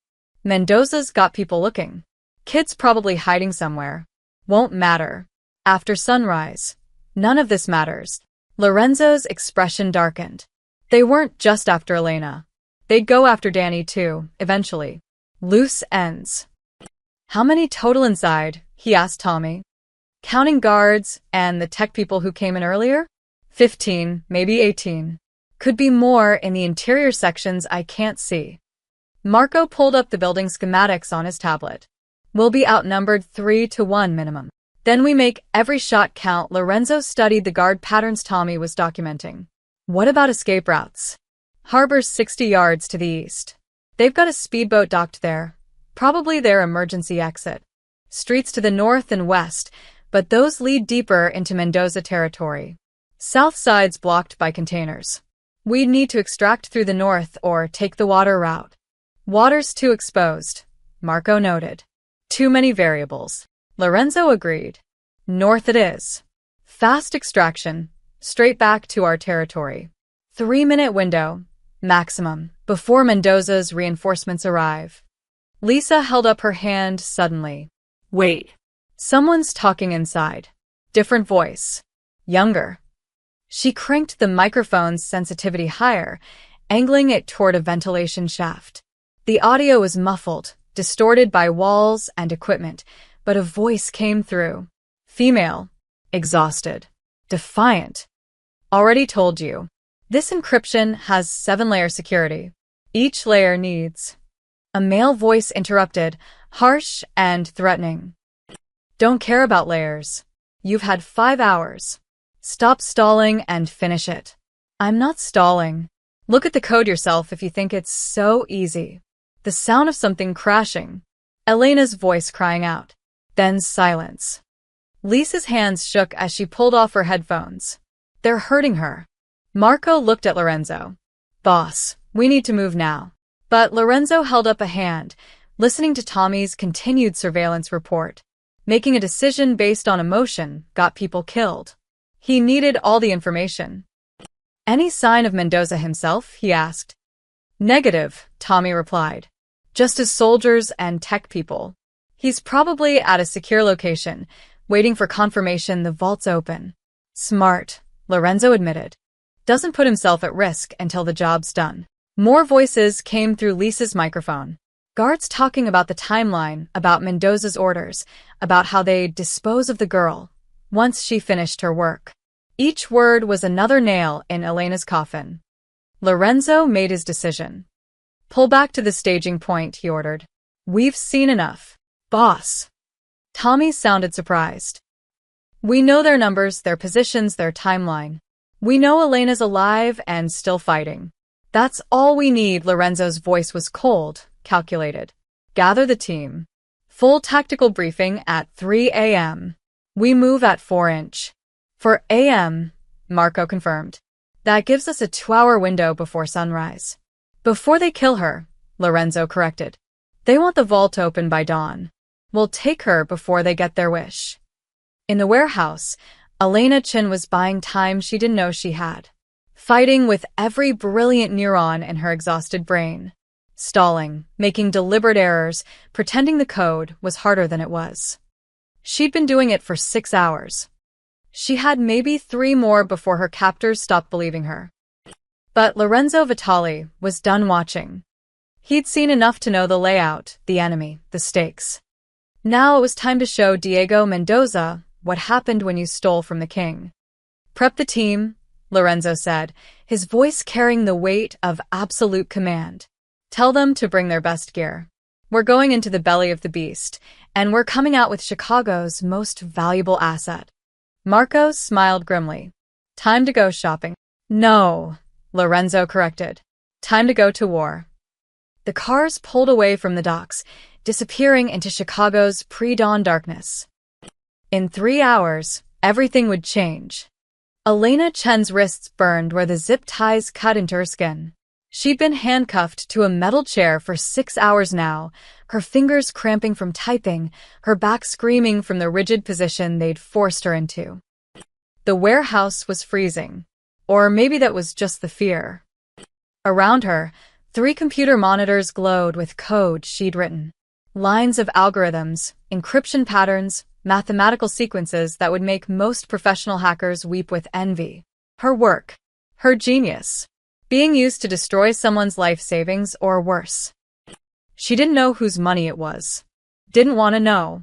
Mendoza's got people looking. Kid's probably hiding somewhere. Won't matter. After sunrise. None of this matters. Lorenzo's expression darkened. They weren't just after Elena. They'd go after Danny too, eventually. Loose ends. How many total inside? He asked Tommy. Counting guards and the tech people who came in earlier? 15, maybe 18. Could be more in the interior sections I can't see. Marco pulled up the building schematics on his tablet. We'll be outnumbered 3-1 minimum. Then we make every shot count. Lorenzo studied the guard patterns Tommy was documenting. What about escape routes? Harbor's 60 yards to the east. They've got a speedboat docked there. Probably their emergency exit. Streets to the north and west, but those lead deeper into Mendoza territory. South side's blocked by containers. We'd need to extract through the north or take the water route. Water's too exposed, Marco noted. Too many variables. Lorenzo agreed. North it is. Fast extraction, straight back to our territory. 3-minute window, maximum, before Mendoza's reinforcements arrive. Lisa held up her hand suddenly. Wait. Someone's talking inside. Different voice. Younger. She cranked the microphone's sensitivity higher, angling it toward a ventilation shaft. The audio was muffled, distorted by walls and equipment, but a voice came through. Female. Exhausted. Defiant. Already told you. This encryption has 7-layer security. Each layer needs. A male voice interrupted, harsh and threatening. Don't care about layers. You've had 5 hours. Stop stalling and finish it. I'm not stalling. Look at the code yourself if you think it's so easy. The sound of something crashing. Elena's voice crying out. Then silence. Lisa's hands shook as she pulled off her headphones. They're hurting her. Marco looked at Lorenzo. Boss, we need to move now. But Lorenzo held up a hand, listening to Tommy's continued surveillance report. Making a decision based on emotion got people killed. He needed all the information. Any sign of Mendoza himself? He asked. Negative, Tommy replied. Just his soldiers and tech people. He's probably at a secure location, waiting for confirmation the vault's open. Smart, Lorenzo admitted. Doesn't put himself at risk until the job's done. More voices came through Lisa's microphone. Guards talking about the timeline, about Mendoza's orders, about how they'd dispose of the girl once she finished her work. Each word was another nail in Elena's coffin. Lorenzo made his decision. Pull back to the staging point, he ordered. We've seen enough. Boss. Tommy sounded surprised. We know their numbers, their positions, their timeline. We know Elena's alive and still fighting. That's all we need. Lorenzo's voice was cold, calculated. Gather the team. Full tactical briefing at 3 a.m. We move at 4". For a.m., Marco confirmed. That gives us a 2-hour window before sunrise. Before they kill her, Lorenzo corrected. They want the vault open by dawn. We'll take her before they get their wish. In the warehouse, Elena Chin was buying time she didn't know she had. Fighting with every brilliant neuron in her exhausted brain. Stalling, making deliberate errors, pretending the code was harder than it was. She'd been doing it for 6 hours. She had maybe 3 more before her captors stopped believing her. But Lorenzo Vitali was done watching. He'd seen enough to know the layout, the enemy, the stakes. Now it was time to show Diego Mendoza what happened when you stole from the king. Prep the team, Lorenzo said, his voice carrying the weight of absolute command. Tell them to bring their best gear. We're going into the belly of the beast, and we're coming out with Chicago's most valuable asset. Marco smiled grimly. Time to go shopping. No, Lorenzo corrected. Time to go to war. The cars pulled away from the docks, disappearing into Chicago's pre-dawn darkness. In 3 hours, everything would change. Elena Chen's wrists burned where the zip ties cut into her skin. She'd been handcuffed to a metal chair for 6 hours now, her fingers cramping from typing, her back screaming from the rigid position they'd forced her into. The warehouse was freezing. Or maybe that was just the fear. Around her, 3 computer monitors glowed with code she'd written. Lines of algorithms, encryption patterns, mathematical sequences that would make most professional hackers weep with envy. Her work. Her genius. Being used to destroy someone's life savings or worse. She didn't know whose money it was. Didn't want to know.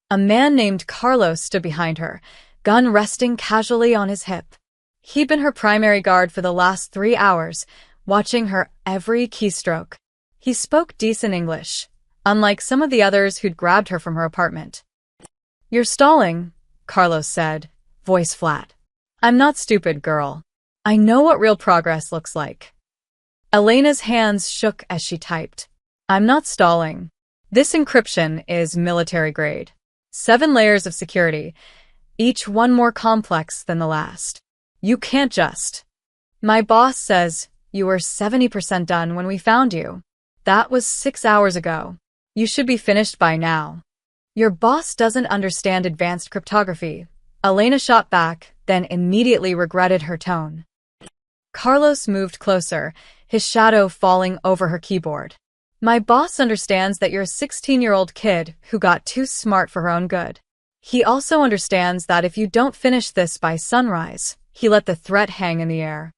A man named Carlos stood behind her, gun resting casually on his hip. He'd been her primary guard for the last 3 hours, watching her every keystroke. He spoke decent English, unlike some of the others who'd grabbed her from her apartment. You're stalling, Carlos said, voice flat. I'm not stupid, girl. I know what real progress looks like. Elena's hands shook as she typed. I'm not stalling. This encryption is military grade. 7 layers of security, each one more complex than the last. You can't just. My boss says you were 70% done when we found you. That was 6 hours ago. You should be finished by now. Your boss doesn't understand advanced cryptography. Elena shot back, then immediately regretted her tone. Carlos moved closer, his shadow falling over her keyboard. My boss understands that you're a 16-year-old kid who got too smart for her own good. He also understands that if you don't finish this by sunrise, he let the threat hang in the air.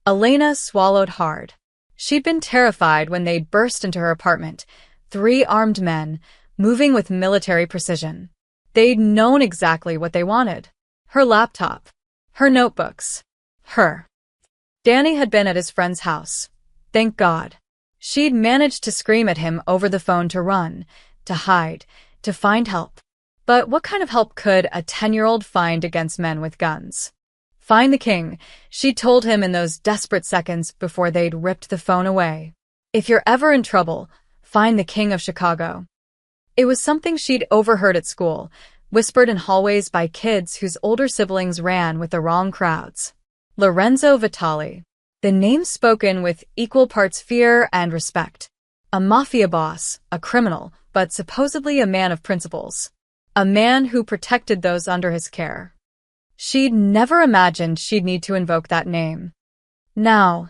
Elena swallowed hard. She'd been terrified when they'd burst into her apartment, 3 armed men, moving with military precision. They'd known exactly what they wanted. Her laptop. Her notebooks. Her. Danny had been at his friend's house. Thank God. She'd managed to scream at him over the phone to run, to hide, to find help. But what kind of help could a 10-year-old find against men with guns? Find the king, she told him in those desperate seconds before they'd ripped the phone away. If you're ever in trouble, find the king of Chicago. It was something she'd overheard at school, whispered in hallways by kids whose older siblings ran with the wrong crowds. Lorenzo Vitali. The name spoken with equal parts fear and respect. A mafia boss, a criminal, but supposedly a man of principles. A man who protected those under his care. She'd never imagined she'd need to invoke that name. Now,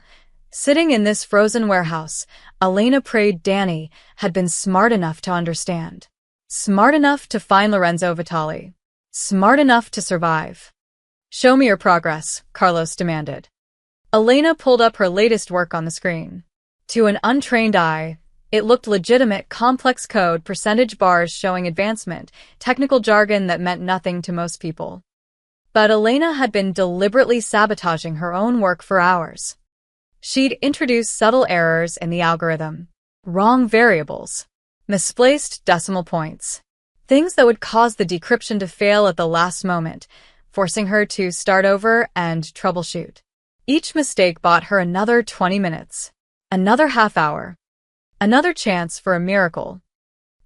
sitting in this frozen warehouse, Elena prayed Danny had been smart enough to understand. Smart enough to find Lorenzo Vitali. Smart enough to survive. Show me your progress, Carlos demanded. Elena pulled up her latest work on the screen. To an untrained eye, it looked legitimate, complex code, percentage bars showing advancement, technical jargon that meant nothing to most people. But Elena had been deliberately sabotaging her own work for hours. She'd introduced subtle errors in the algorithm, wrong variables, misplaced decimal points, things that would cause the decryption to fail at the last moment, forcing her to start over and troubleshoot. Each mistake bought her another 20 minutes, another half hour, another chance for a miracle.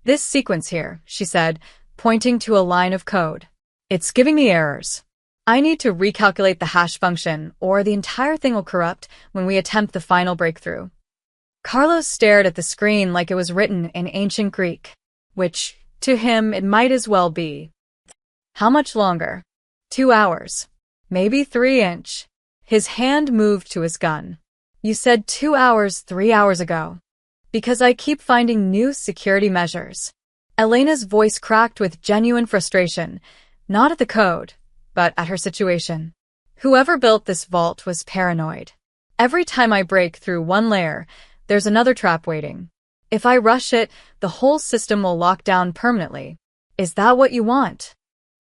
This sequence here, she said, pointing to a line of code. It's giving me errors. I need to recalculate the hash function, or the entire thing will corrupt when we attempt the final breakthrough. Carlos stared at the screen like it was written in ancient Greek, which, to him, it might as well be. How much longer? 2 hours. Maybe 3 inch. His hand moved to his gun. You said 2 hours 3 hours ago. Because I keep finding new security measures. Elena's voice cracked with genuine frustration, not at the code, but at her situation. Whoever built this vault was paranoid. Every time I break through one layer, there's another trap waiting. If I rush it, the whole system will lock down permanently. Is that what you want?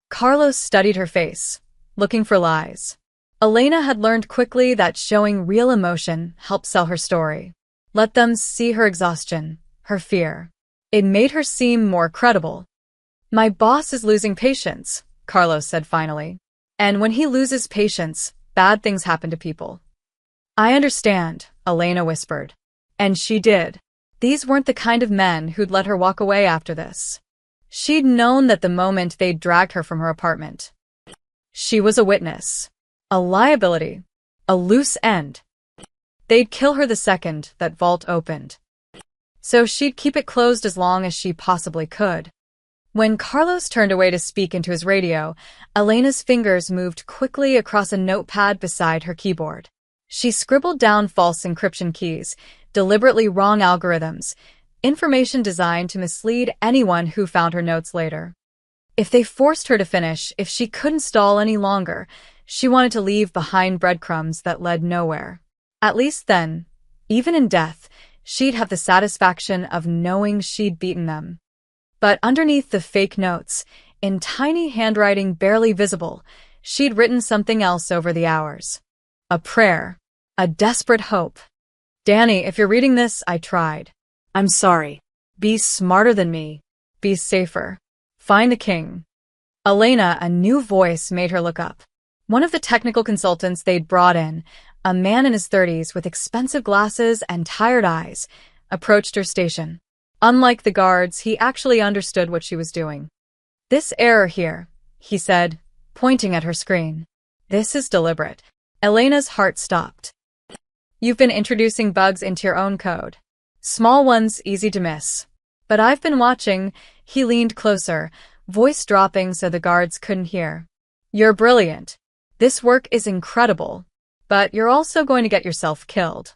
Carlos studied her face, looking for lies. Elena had learned quickly that showing real emotion helped sell her story. Let them see her exhaustion, her fear. It made her seem more credible. My boss is losing patience, Carlos said finally. And when he loses patience, bad things happen to people. I understand, Elena whispered. And she did. These weren't the kind of men who'd let her walk away after this. She'd known that the moment they'd dragged her from her apartment. She was a witness. A liability. A loose end. They'd kill her the second that vault opened. So she'd keep it closed as long as she possibly could. When Carlos turned away to speak into his radio, Elena's fingers moved quickly across a notepad beside her keyboard. She scribbled down false encryption keys, deliberately wrong algorithms, information designed to mislead anyone who found her notes later. If they forced her to finish, if she couldn't stall any longer, she wanted to leave behind breadcrumbs that led nowhere. At least then, even in death, she'd have the satisfaction of knowing she'd beaten them. But underneath the fake notes, in tiny handwriting barely visible, she'd written something else over the hours. A prayer. A desperate hope. Danny, if you're reading this, I tried. I'm sorry. Be smarter than me. Be safer. Find the king. Elena, a new voice, made her look up. One of the technical consultants they'd brought in, a man in his 30s with expensive glasses and tired eyes, approached her station. Unlike the guards, he actually understood what she was doing. This error here, he said, pointing at her screen. This is deliberate. Elena's heart stopped. You've been introducing bugs into your own code. Small ones, easy to miss. But I've been watching. He leaned closer, voice dropping so the guards couldn't hear. You're brilliant. This work is incredible. But you're also going to get yourself killed.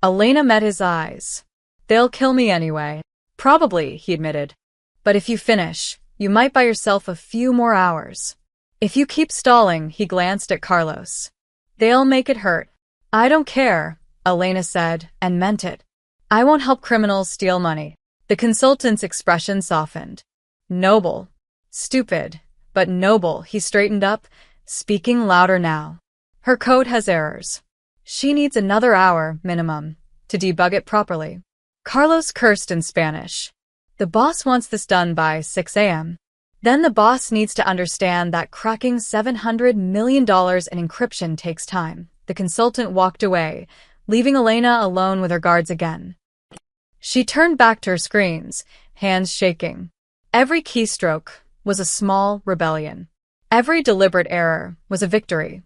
Elena met his eyes. They'll kill me anyway. Probably, he admitted. But if you finish, you might buy yourself a few more hours. If you keep stalling, he glanced at Carlos. They'll make it hurt. I don't care, Elena said, and meant it. I won't help criminals steal money. The consultant's expression softened. Noble. Stupid, but noble. He straightened up, speaking louder now. Her code has errors. She needs another hour, minimum, to debug it properly. Carlos cursed in Spanish. The boss wants this done by 6 a.m. Then the boss needs to understand that cracking $700 million in encryption takes time. The consultant walked away, leaving Elena alone with her guards again. She turned back to her screens, hands shaking. Every keystroke was a small rebellion. Every deliberate error was a victory.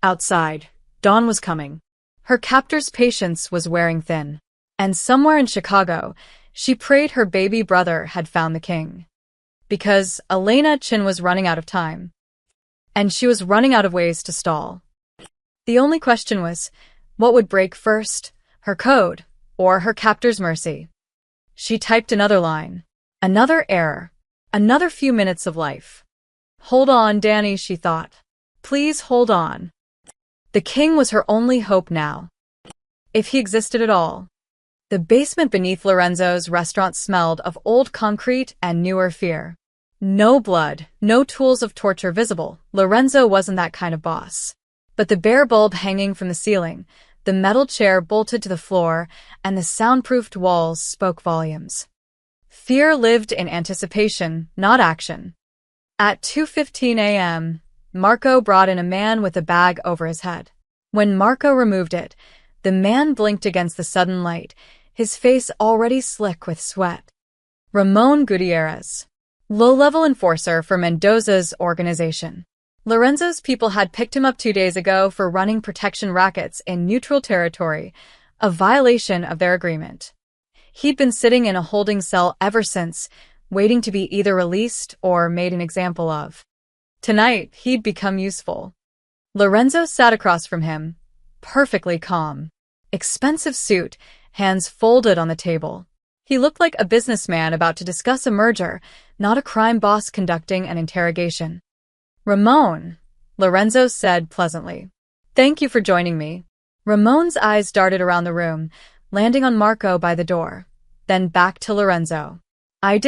Outside, dawn was coming. Her captor's patience was wearing thin. And somewhere in Chicago, she prayed her baby brother had found the king. Because Elena Chin was running out of time. And she was running out of ways to stall. The only question was, what would break first, her code, or her captor's mercy? She typed another line. Another error. Another few minutes of life. Hold on, Danny, she thought. Please hold on. The king was her only hope now. If he existed at all. The basement beneath Lorenzo's restaurant smelled of old concrete and newer fear. No blood, no tools of torture visible. Lorenzo wasn't that kind of boss. But the bare bulb hanging from the ceiling, the metal chair bolted to the floor, and the soundproofed walls spoke volumes. Fear lived in anticipation, not action. At 2:15 a.m., Marco brought in a man with a bag over his head. When Marco removed it, the man blinked against the sudden light, his face already slick with sweat. Ramon Gutierrez, low-level enforcer for Mendoza's organization. Lorenzo's people had picked him up 2 days ago for running protection rackets in neutral territory, a violation of their agreement. He'd been sitting in a holding cell ever since, waiting to be either released or made an example of. Tonight, he'd become useful. Lorenzo sat across from him, perfectly calm. Expensive suit, hands folded on the table. He looked like a businessman about to discuss a merger, not a crime boss conducting an interrogation. Ramon, Lorenzo said pleasantly. Thank you for joining me. Ramon's eyes darted around the room, landing on Marco by the door, then back to Lorenzo. I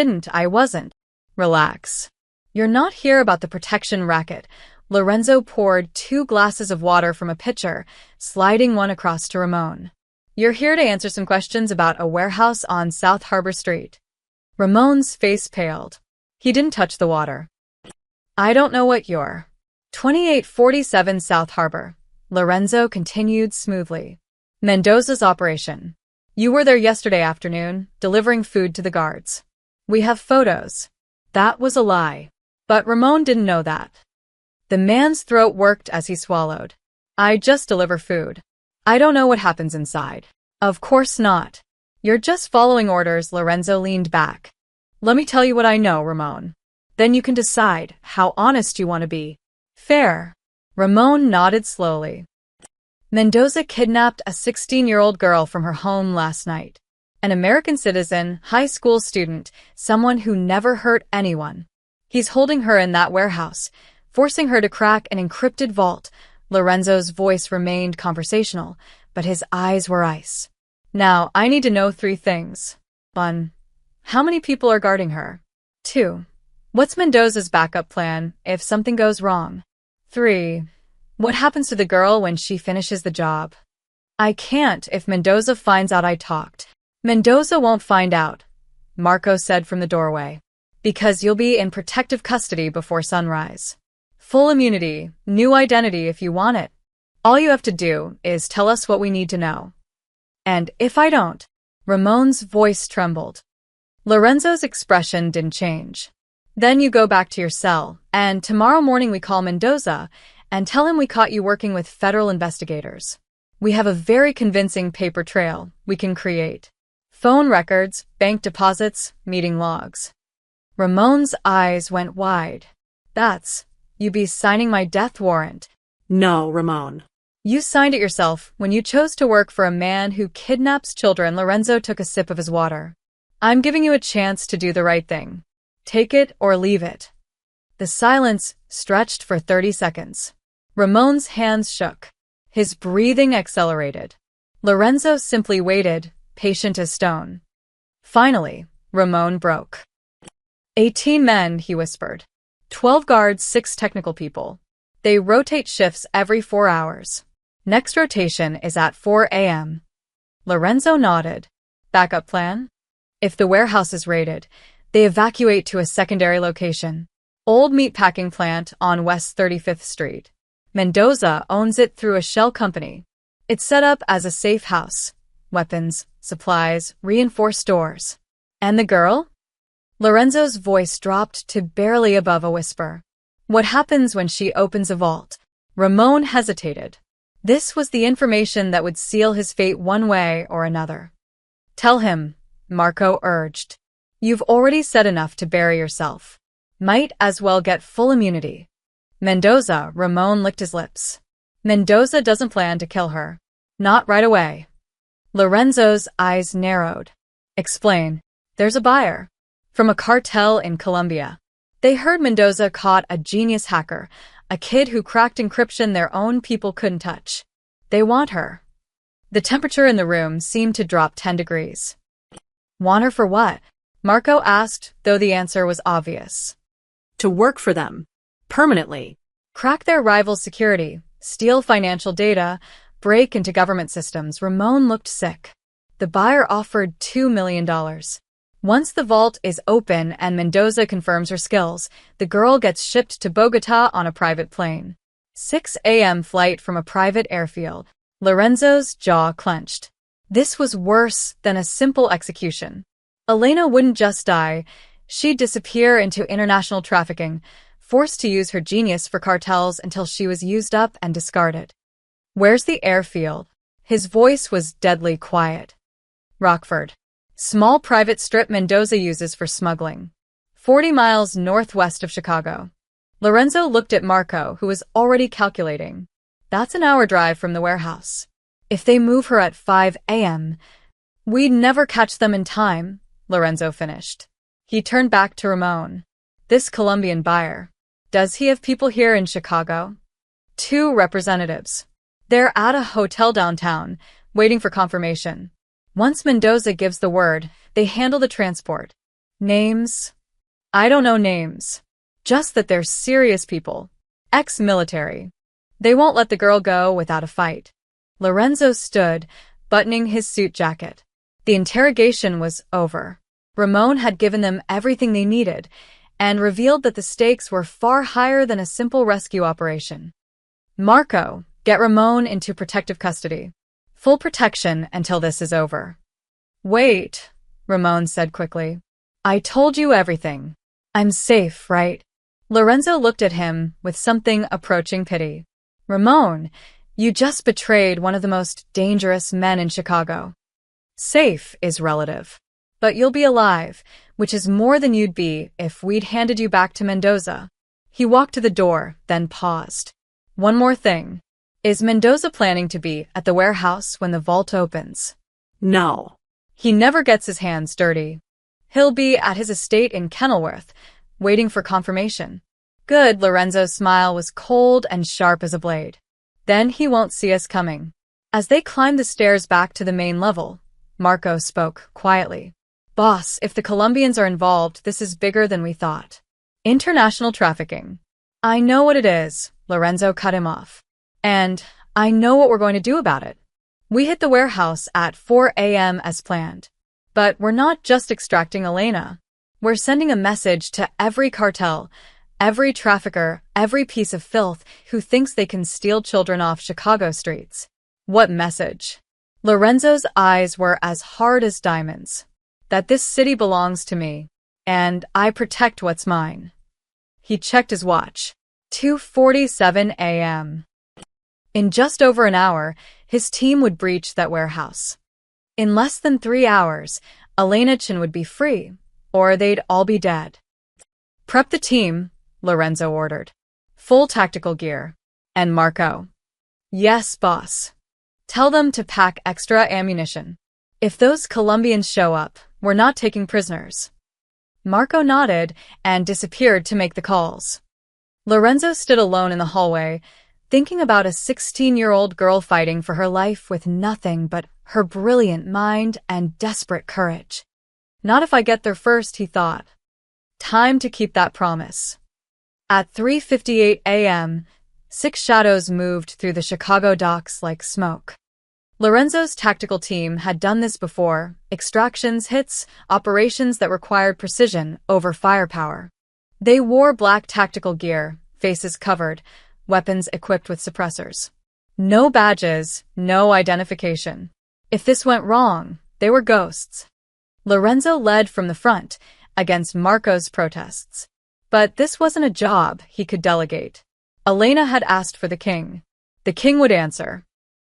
wasn't. Relax. You're not here about the protection racket. Lorenzo poured 2 glasses of water from a pitcher, sliding one across to Ramon. You're here to answer some questions about a warehouse on South Harbor Street. Ramon's face paled. He didn't touch the water. I don't know what you're. 2847 South Harbor. Lorenzo continued smoothly. Mendoza's operation. You were there yesterday afternoon, delivering food to the guards. We have photos. That was a lie. But Ramon didn't know that. The man's throat worked as he swallowed. I just deliver food. I don't know what happens inside. Of course not. You're just following orders. Lorenzo leaned back. Let me tell you what I know, Ramon. Then you can decide how honest you want to be. Fair. Ramon nodded slowly. Mendoza kidnapped a 16-year-old girl from her home last night. An American citizen, high school student, someone who never hurt anyone. He's holding her in that warehouse, forcing her to crack an encrypted vault. Lorenzo's voice remained conversational, but his eyes were ice. Now, I need to know 3 things. 1. How many people are guarding her? 2. What's Mendoza's backup plan if something goes wrong? 3. What happens to the girl when she finishes the job? I can't if Mendoza finds out I talked. Mendoza won't find out, Marco said from the doorway. Because you'll be in protective custody before sunrise. Full immunity, new identity if you want it. All you have to do is tell us what we need to know. And if I don't, Ramon's voice trembled. Lorenzo's expression didn't change. Then you go back to your cell, and tomorrow morning we call Mendoza and tell him we caught you working with federal investigators. We have a very convincing paper trail we can create. Phone records, bank deposits, meeting logs. Ramon's eyes went wide. You be signing my death warrant. No, Ramon. You signed it yourself when you chose to work for a man who kidnaps children. Lorenzo took a sip of his water. I'm giving you a chance to do the right thing. Take it or leave it. The silence stretched for 30 seconds. Ramon's hands shook. His breathing accelerated. Lorenzo simply waited, patient as stone. Finally, Ramon broke. 18 men, he whispered. 12 guards, 6 technical people. They rotate shifts every 4 hours. Next rotation is at 4 a.m. Lorenzo nodded. Backup plan? If the warehouse is raided, they evacuate to a secondary location. Old meatpacking plant on West 35th Street. Mendoza owns it through a shell company. It's set up as a safe house. Weapons, supplies, reinforced doors. And the girl? Lorenzo's voice dropped to barely above a whisper. What happens when she opens a vault? Ramon hesitated. This was the information that would seal his fate one way or another. Tell him, Marco urged. You've already said enough to bury yourself. Might as well get full immunity. Mendoza, Ramon licked his lips. Mendoza doesn't plan to kill her. Not right away. Lorenzo's eyes narrowed. Explain. There's a buyer. From a cartel in Colombia. They heard Mendoza caught a genius hacker, A kid who cracked encryption their own people couldn't touch. They want her. The temperature in the room seemed to drop 10 degrees. Want her for what? Marco asked, though the answer was obvious. To work for them. Permanently. Crack their rival's security, steal financial data, break into government systems. Ramon looked sick. The buyer offered $2 million. Once the vault is open and Mendoza confirms her skills, the girl gets shipped to Bogota on a private plane. 6 a.m. flight from a private airfield. Lorenzo's jaw clenched. This was worse than a simple execution. Elena wouldn't just die, she'd disappear into international trafficking, forced to use her genius for cartels until she was used up and discarded. Where's the airfield? His voice was deadly quiet. Rockford. Small private strip Mendoza uses for smuggling. 40 miles northwest of Chicago. Lorenzo looked at Marco, who was already calculating. That's an hour drive from the warehouse. If they move her at 5 a.m., we'd never catch them in time, Lorenzo finished. He turned back to Ramon. This Colombian buyer. Does he have people here in Chicago? 2 representatives. They're at a hotel downtown, waiting for confirmation. Once Mendoza gives the word, they handle the transport. Names? I don't know names. Just that they're serious people. Ex-military. They won't let the girl go without a fight. Lorenzo stood, buttoning his suit jacket. The interrogation was over. Ramon had given them everything they needed, and revealed that the stakes were far higher than a simple rescue operation. Marco, get Ramon into protective custody. Full protection until this is over. Wait, Ramon said quickly. I told you everything. I'm safe, right? Lorenzo looked at him with something approaching pity. Ramon, you just betrayed one of the most dangerous men in Chicago. Safe is relative. But you'll be alive, which is more than you'd be if we'd handed you back to Mendoza. He walked to the door, then paused. One more thing. Is Mendoza planning to be at the warehouse when the vault opens? No. He never gets his hands dirty. He'll be at his estate in Kenilworth, waiting for confirmation. Good. Lorenzo's smile was cold and sharp as a blade. Then he won't see us coming. As they climbed the stairs back to the main level, Marco spoke quietly. Boss, if the Colombians are involved, this is bigger than we thought. International trafficking. I know what it is, Lorenzo cut him off. And I know what we're going to do about it. We hit the warehouse at 4 a.m. as planned. But we're not just extracting Elena. We're sending a message to every cartel, every trafficker, every piece of filth who thinks they can steal children off Chicago streets. What message? Lorenzo's eyes were as hard as diamonds. That this city belongs to me, and I protect what's mine. He checked his watch. 2:47 a.m. In just over an hour, his team would breach that warehouse. In less than 3 hours, Elena Chin would be free, or they'd all be dead. Prep the team, Lorenzo ordered. Full tactical gear. And Marco. Yes, boss. Tell them to pack extra ammunition. If those Colombians show up, we're not taking prisoners. Marco nodded and disappeared to make the calls. Lorenzo stood alone in the hallway, thinking about a 16-year-old girl fighting for her life with nothing but her brilliant mind and desperate courage. Not if I get there first, he thought. Time to keep that promise. At 3:58 a.m., 6 shadows moved through the Chicago docks like smoke. Lorenzo's tactical team had done this before, extractions, hits, operations that required precision over firepower. They wore black tactical gear, faces covered, weapons equipped with suppressors. No badges, no identification. If this went wrong, they were ghosts. Lorenzo led from the front, against Marco's protests. But this wasn't a job he could delegate. Elena had asked for the king. The king would answer.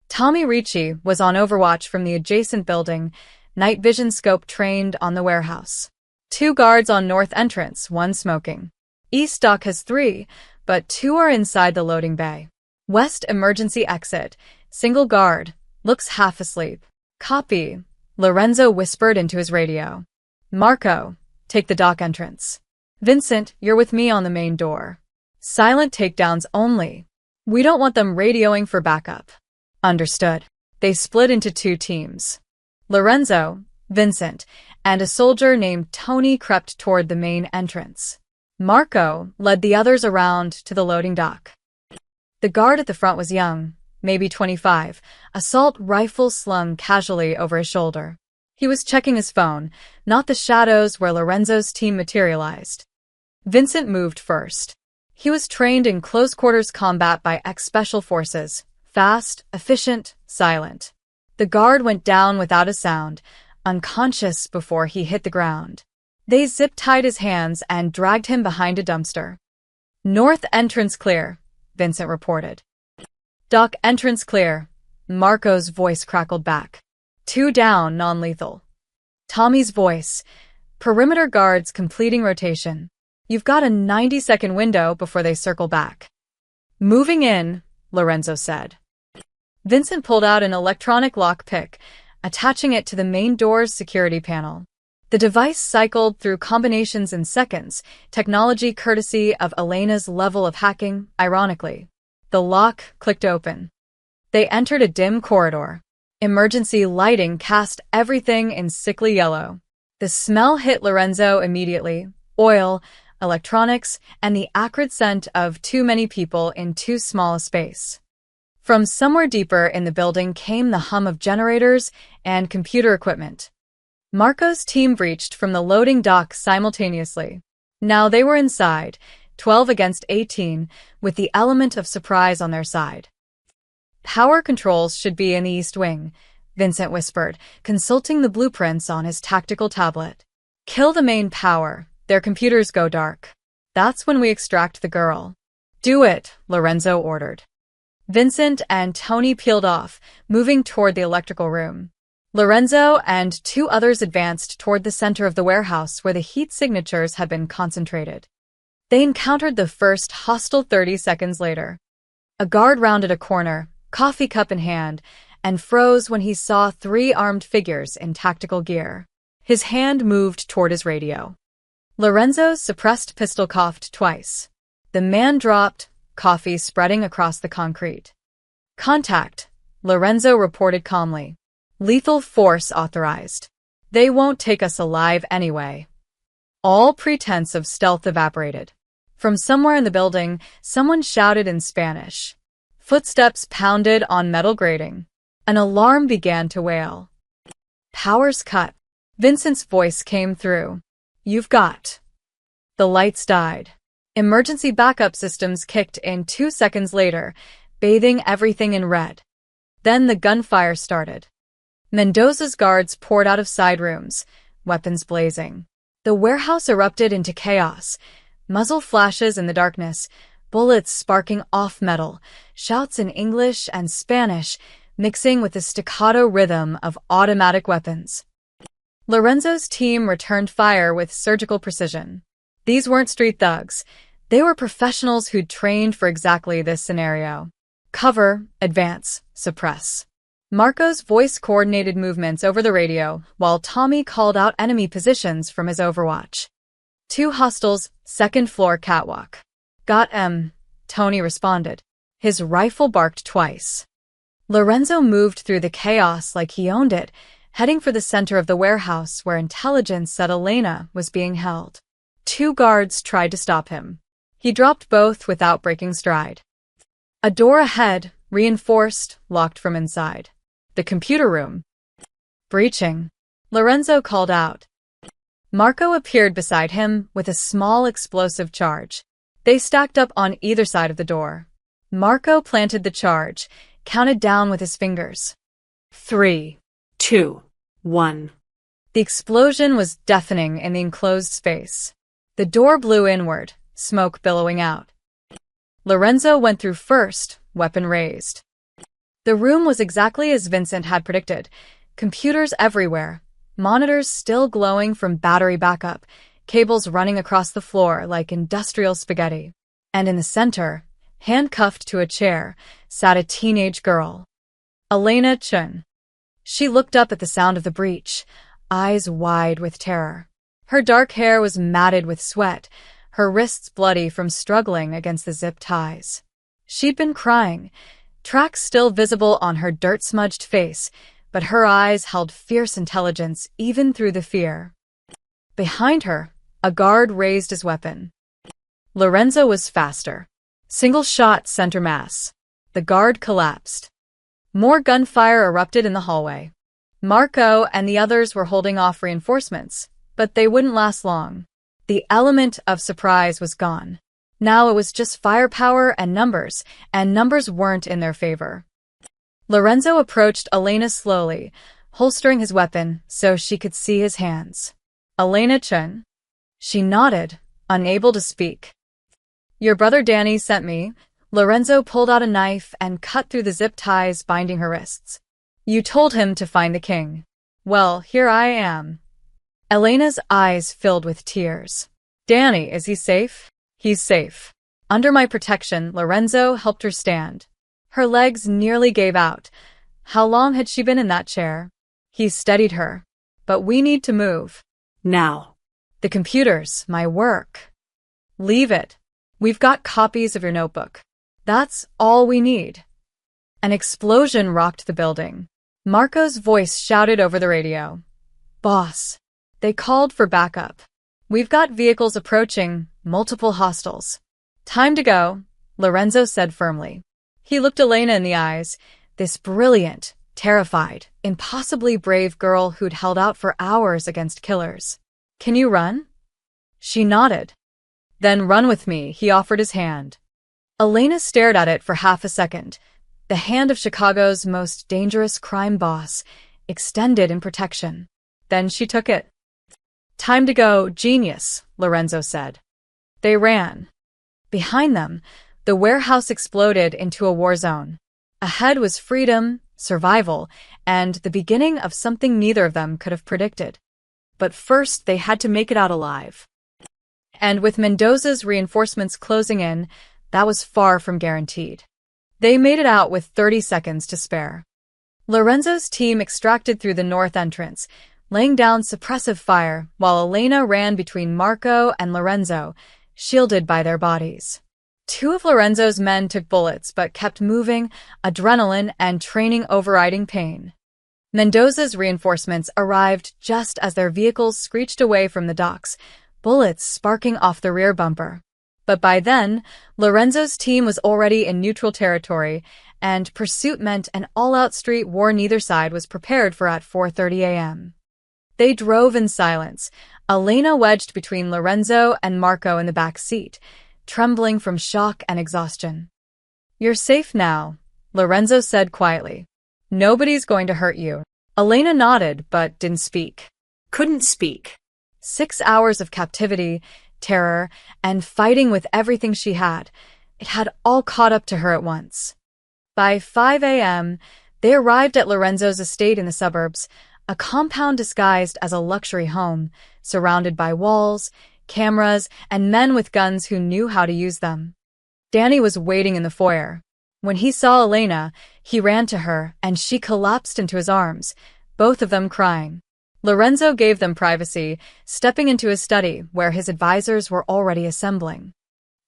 Tommy Ricci was on overwatch from the adjacent building, night vision scope trained on the warehouse. 2 guards on north entrance, 1 smoking. East dock has 3, but 2 are inside the loading bay. West emergency exit, single guard, looks half asleep. Copy, Lorenzo whispered into his radio. Marco, take the dock entrance. Vincent, you're with me on the main door. Silent takedowns only. We don't want them radioing for backup. Understood. They split into two teams. Lorenzo, Vincent, and a soldier named Tony crept toward the main entrance. Marco led the others around to the loading dock. The guard at the front was young, maybe 25, assault rifle slung casually over his shoulder. He was checking his phone, not the shadows where Lorenzo's team materialized. Vincent moved first. He was trained in close-quarters combat by ex-special forces, fast, efficient, silent. The guard went down without a sound, unconscious before he hit the ground. They zip-tied his hands and dragged him behind a dumpster. North entrance clear, Vincent reported. Dock entrance clear, Marco's voice crackled back. 2 down, non-lethal. Tommy's voice. Perimeter guards completing rotation. You've got a 90-second window before they circle back. Moving in, Lorenzo said. Vincent pulled out an electronic lockpick, attaching it to the main door's security panel. The device cycled through combinations in seconds, technology courtesy of Elena's level of hacking, ironically. The lock clicked open. They entered a dim corridor. Emergency lighting cast everything in sickly yellow. The smell hit Lorenzo immediately. Oil, electronics, and the acrid scent of too many people in too small a space. From somewhere deeper in the building came the hum of generators and computer equipment. Marco's team breached from the loading dock simultaneously. Now they were inside, 12 against 18, with the element of surprise on their side. Power controls should be in the East Wing, Vincent whispered, consulting the blueprints on his tactical tablet. Kill the main power. Their computers go dark. That's when we extract the girl. Do it, Lorenzo ordered. Vincent and Tony peeled off, moving toward the electrical room. Lorenzo and 2 others advanced toward the center of the warehouse where the heat signatures had been concentrated. They encountered the first hostile 30 seconds later. A guard rounded a corner, coffee cup in hand, and froze when he saw 3 armed figures in tactical gear. His hand moved toward his radio. Lorenzo's suppressed pistol coughed twice. The man dropped, coffee spreading across the concrete. Contact, Lorenzo reported calmly. Lethal force authorized. They won't take us alive anyway. All pretense of stealth evaporated. From somewhere in the building, someone shouted in Spanish. Footsteps pounded on metal grating. An alarm began to wail. Power's cut. Vincent's voice came through. You've got. The lights died. Emergency backup systems kicked in 2 seconds later, bathing everything in red. Then the gunfire started. Mendoza's guards poured out of side rooms, weapons blazing. The warehouse erupted into chaos. Muzzle flashes in the darkness, bullets sparking off metal, shouts in English and Spanish, mixing with the staccato rhythm of automatic weapons. Lorenzo's team returned fire with surgical precision. These weren't street thugs. They were professionals who'd trained for exactly this scenario. Cover, advance, suppress. Marco's voice coordinated movements over the radio, while Tommy called out enemy positions from his overwatch. 2 hostiles, 2nd floor catwalk. Got 'em, Tony responded. His rifle barked twice. Lorenzo moved through the chaos like he owned it, heading for the center of the warehouse where intelligence said Elena was being held. 2 guards tried to stop him. He dropped both without breaking stride. A door ahead, reinforced, locked from inside. The computer room. Breaching. Lorenzo called out. Marco appeared beside him with a small explosive charge. They stacked up on either side of the door. Marco planted the charge, counted down with his fingers. 3, 2, 1. The explosion was deafening in the enclosed space. The door blew inward, smoke billowing out. Lorenzo went through first, weapon raised. The room was exactly as Vincent had predicted. Computers everywhere, monitors still glowing from battery backup, cables running across the floor like industrial spaghetti. And in the center, handcuffed to a chair, sat a teenage girl. Elena Chun. She looked up at the sound of the breach, eyes wide with terror. Her dark hair was matted with sweat, her wrists bloody from struggling against the zip ties. She'd been crying, tracks still visible on her dirt-smudged face, but her eyes held fierce intelligence even through the fear. Behind her, a guard raised his weapon. Lorenzo was faster. Single shot center mass. The guard collapsed. More gunfire erupted in the hallway. Marco and the others were holding off reinforcements, but they wouldn't last long. The element of surprise was gone. Now it was just firepower and numbers weren't in their favor. Lorenzo approached Elena slowly, holstering his weapon so she could see his hands. "Elena Chen?" She nodded, unable to speak. "Your brother Danny sent me." Lorenzo pulled out a knife and cut through the zip ties binding her wrists. "You told him to find the king. Well, here I am." Elena's eyes filled with tears. "Danny, is he safe?" "He's safe. Under my protection." Lorenzo helped her stand. Her legs nearly gave out. How long had she been in that chair? He steadied her. "But we need to move." Now. "The computers, my work." "Leave it. We've got copies of your notebook. That's all we need." An explosion rocked the building. Marco's voice shouted over the radio. "Boss." They called for backup. "We've got vehicles approaching, multiple hostiles." "Time to go," Lorenzo said firmly. He looked Elena in the eyes, this brilliant, terrified, impossibly brave girl who'd held out for hours against killers. "Can you run?" She nodded. "Then run with me," he offered his hand. Elena stared at it for half a second, the hand of Chicago's most dangerous crime boss, extended in protection. Then she took it. "Time to go, genius," Lorenzo said. They ran. Behind them, the warehouse exploded into a war zone. Ahead was freedom, survival, and the beginning of something neither of them could have predicted. But first, they had to make it out alive. And with Mendoza's reinforcements closing in, that was far from guaranteed. They made it out with 30 seconds to spare. Lorenzo's team extracted through the north entrance, laying down suppressive fire while Elena ran between Marco and Lorenzo, shielded by their bodies. Two of Lorenzo's men took bullets but kept moving, adrenaline and training overriding pain. Mendoza's reinforcements arrived just as their vehicles screeched away from the docks, bullets sparking off the rear bumper. But by then, Lorenzo's team was already in neutral territory, and pursuit meant an all-out street war neither side was prepared for at 4:30 a.m. They drove in silence, Elena wedged between Lorenzo and Marco in the back seat, trembling from shock and exhaustion. "You're safe now," Lorenzo said quietly. "Nobody's going to hurt you." Elena nodded but didn't speak. Couldn't speak. 6 hours of captivity, terror, and fighting with everything she had. It had all caught up to her at once. By 5 a.m., they arrived at Lorenzo's estate in the suburbs, a compound disguised as a luxury home, surrounded by walls, cameras, and men with guns who knew how to use them. Danny was waiting in the foyer. When he saw Elena, he ran to her, and she collapsed into his arms, both of them crying. Lorenzo gave them privacy, stepping into his study where his advisors were already assembling.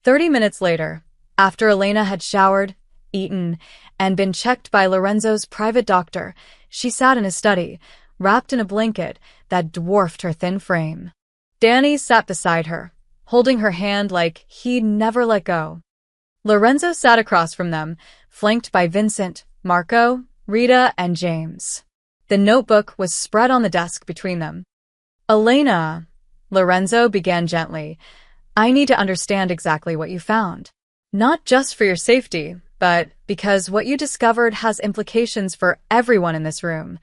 30 minutes later, after Elena had showered, eaten, and been checked by Lorenzo's private doctor, she sat in his study, wrapped in a blanket that dwarfed her thin frame. Danny sat beside her, holding her hand like he'd never let go. Lorenzo sat across from them, flanked by Vincent, Marco, Rita, and James. The notebook was spread on the desk between them. "Elena," Lorenzo began gently, "I need to understand exactly what you found. Not just for your safety, but because what you discovered has implications for everyone in this room."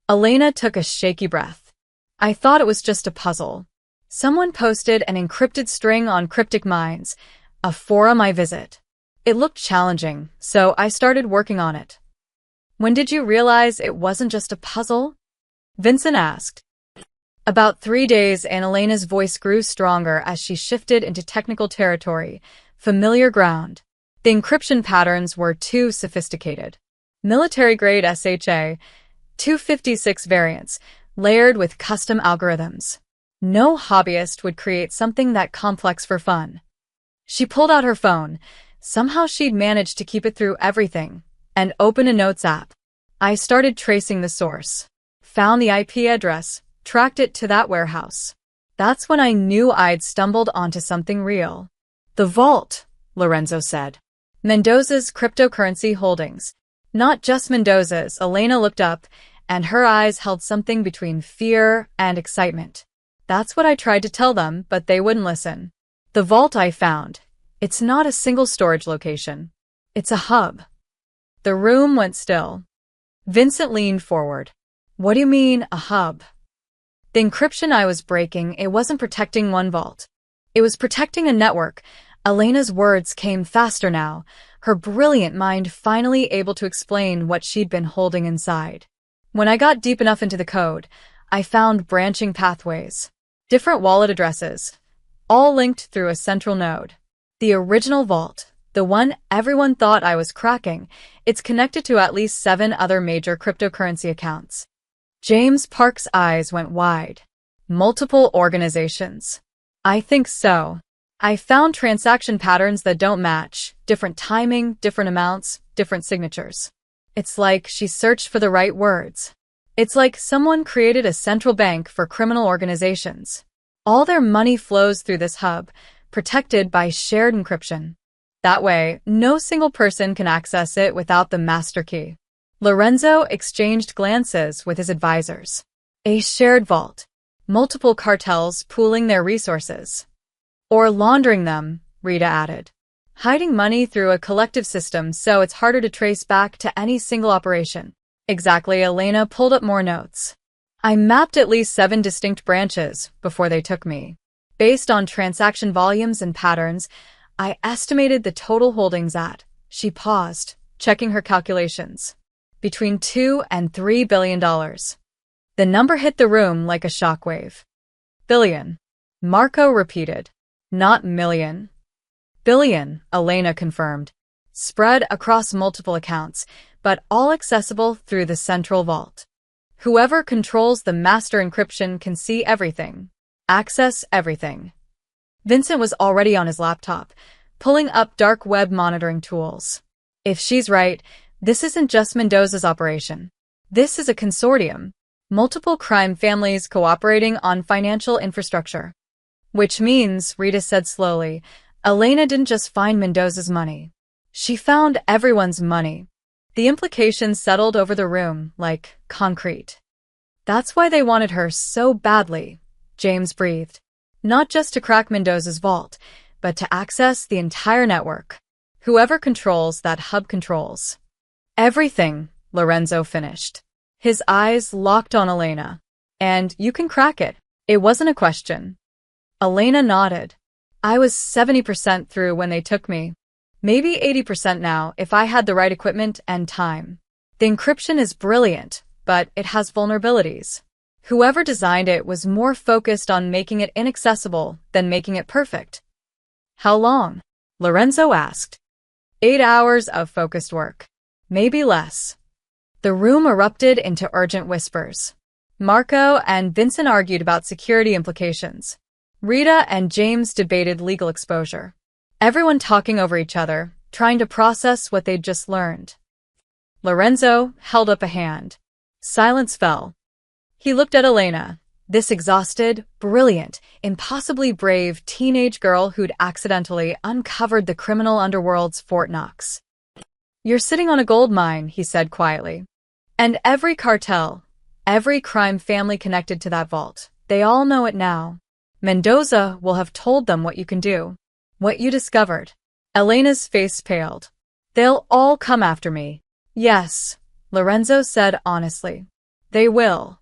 Elena took a shaky breath. "I thought it was just a puzzle. Someone posted an encrypted string on Cryptic Minds, a forum I visit. It looked challenging, so I started working on it." "When did you realize it wasn't just a puzzle?" Vincent asked. "About 3 days," and Elena's voice grew stronger as she shifted into technical territory, familiar ground. The encryption patterns were too sophisticated. Military-grade SHA, 256 variants, layered with custom algorithms. No hobbyist would create something that complex for fun. She pulled out her phone. Somehow she'd managed to keep it through everything, and open a notes app. I started tracing the source. Found the IP address, tracked it to that warehouse. That's when I knew I'd stumbled onto something real. The vault, Lorenzo said. Mendoza's cryptocurrency holdings. Not just Mendoza's, Elena looked up, and her eyes held something between fear and excitement. That's what I tried to tell them, but they wouldn't listen. The vault I found. It's not a single storage location. It's a hub. The room went still. Vincent leaned forward. What do you mean, a hub? The encryption I was breaking, it wasn't protecting one vault. It was protecting a network. Elena's words came faster now, her brilliant mind finally able to explain what she'd been holding inside. When I got deep enough into the code, I found branching pathways. Different wallet addresses, all linked through a central node. The original vault, the one everyone thought I was cracking, it's connected to at least 7 other major cryptocurrency accounts. James Park's eyes went wide. Multiple organizations. I think so. I found transaction patterns that don't match, different timing, different amounts, different signatures. It's like she searched for the right words. It's like someone created a central bank for criminal organizations. All their money flows through this hub, protected by shared encryption. That way, no single person can access it without the master key. Lorenzo exchanged glances with his advisors. A shared vault. Multiple cartels pooling their resources. Or laundering them, Rita added. Hiding money through a collective system so it's harder to trace back to any single operation. Exactly, Elena pulled up more notes. I mapped at least 7 distinct branches before they took me. Based on transaction volumes and patterns, I estimated the total holdings at, she paused, checking her calculations, between $2 and $3 billion. The number hit the room like a shockwave. Billion. Marco repeated. Not million. Billion, Elena confirmed. Spread across multiple accounts, but all accessible through the central vault. Whoever controls the master encryption can see everything. Access everything. Vincent was already on his laptop, pulling up dark web monitoring tools. If she's right, this isn't just Mendoza's operation. This is a consortium. Multiple crime families cooperating on financial infrastructure. Which means, Rita said slowly, Elena didn't just find Mendoza's money. She found everyone's money. The implications settled over the room like concrete. That's why they wanted her so badly, James breathed. Not just to crack Mendoza's vault, but to access the entire network. Whoever controls that hub controls everything, Lorenzo finished. His eyes locked on Elena. And you can crack it. It wasn't a question. Elena nodded. I was 70% through when they took me. Maybe 80% now if I had the right equipment and time. The encryption is brilliant, but it has vulnerabilities. Whoever designed it was more focused on making it inaccessible than making it perfect. How long? Lorenzo asked. 8 hours of focused work. Maybe less. The room erupted into urgent whispers. Marco and Vincent argued about security implications. Rita and James debated legal exposure. Everyone talking over each other, trying to process what they'd just learned. Lorenzo held up a hand. Silence fell. He looked at Elena, this exhausted, brilliant, impossibly brave teenage girl who'd accidentally uncovered the criminal underworld's Fort Knox. You're sitting on a gold mine, he said quietly. And every cartel, every crime family connected to that vault, they all know it now. Mendoza will have told them what you can do, what you discovered. Elena's face paled. They'll all come after me. Yes, Lorenzo said honestly. They will.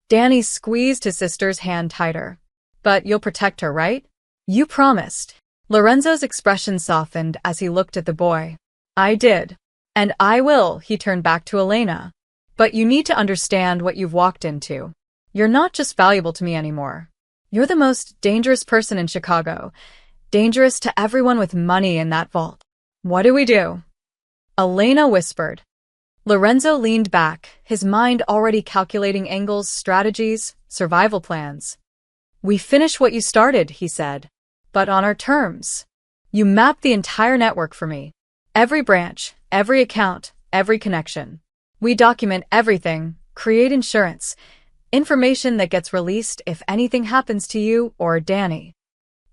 Danny squeezed his sister's hand tighter. But you'll protect her, right? You promised. Lorenzo's expression softened as he looked at the boy. I did. And I will, he turned back to Elena. But you need to understand what you've walked into. You're not just valuable to me anymore. You're the most dangerous person in Chicago. Dangerous to everyone with money in that vault. What do we do? Elena whispered. Lorenzo leaned back, his mind already calculating angles, strategies, survival plans. We finish what you started, he said. But on our terms. You mapped the entire network for me. Every branch, every account, every connection. We document everything, create insurance, information that gets released if anything happens to you or Danny.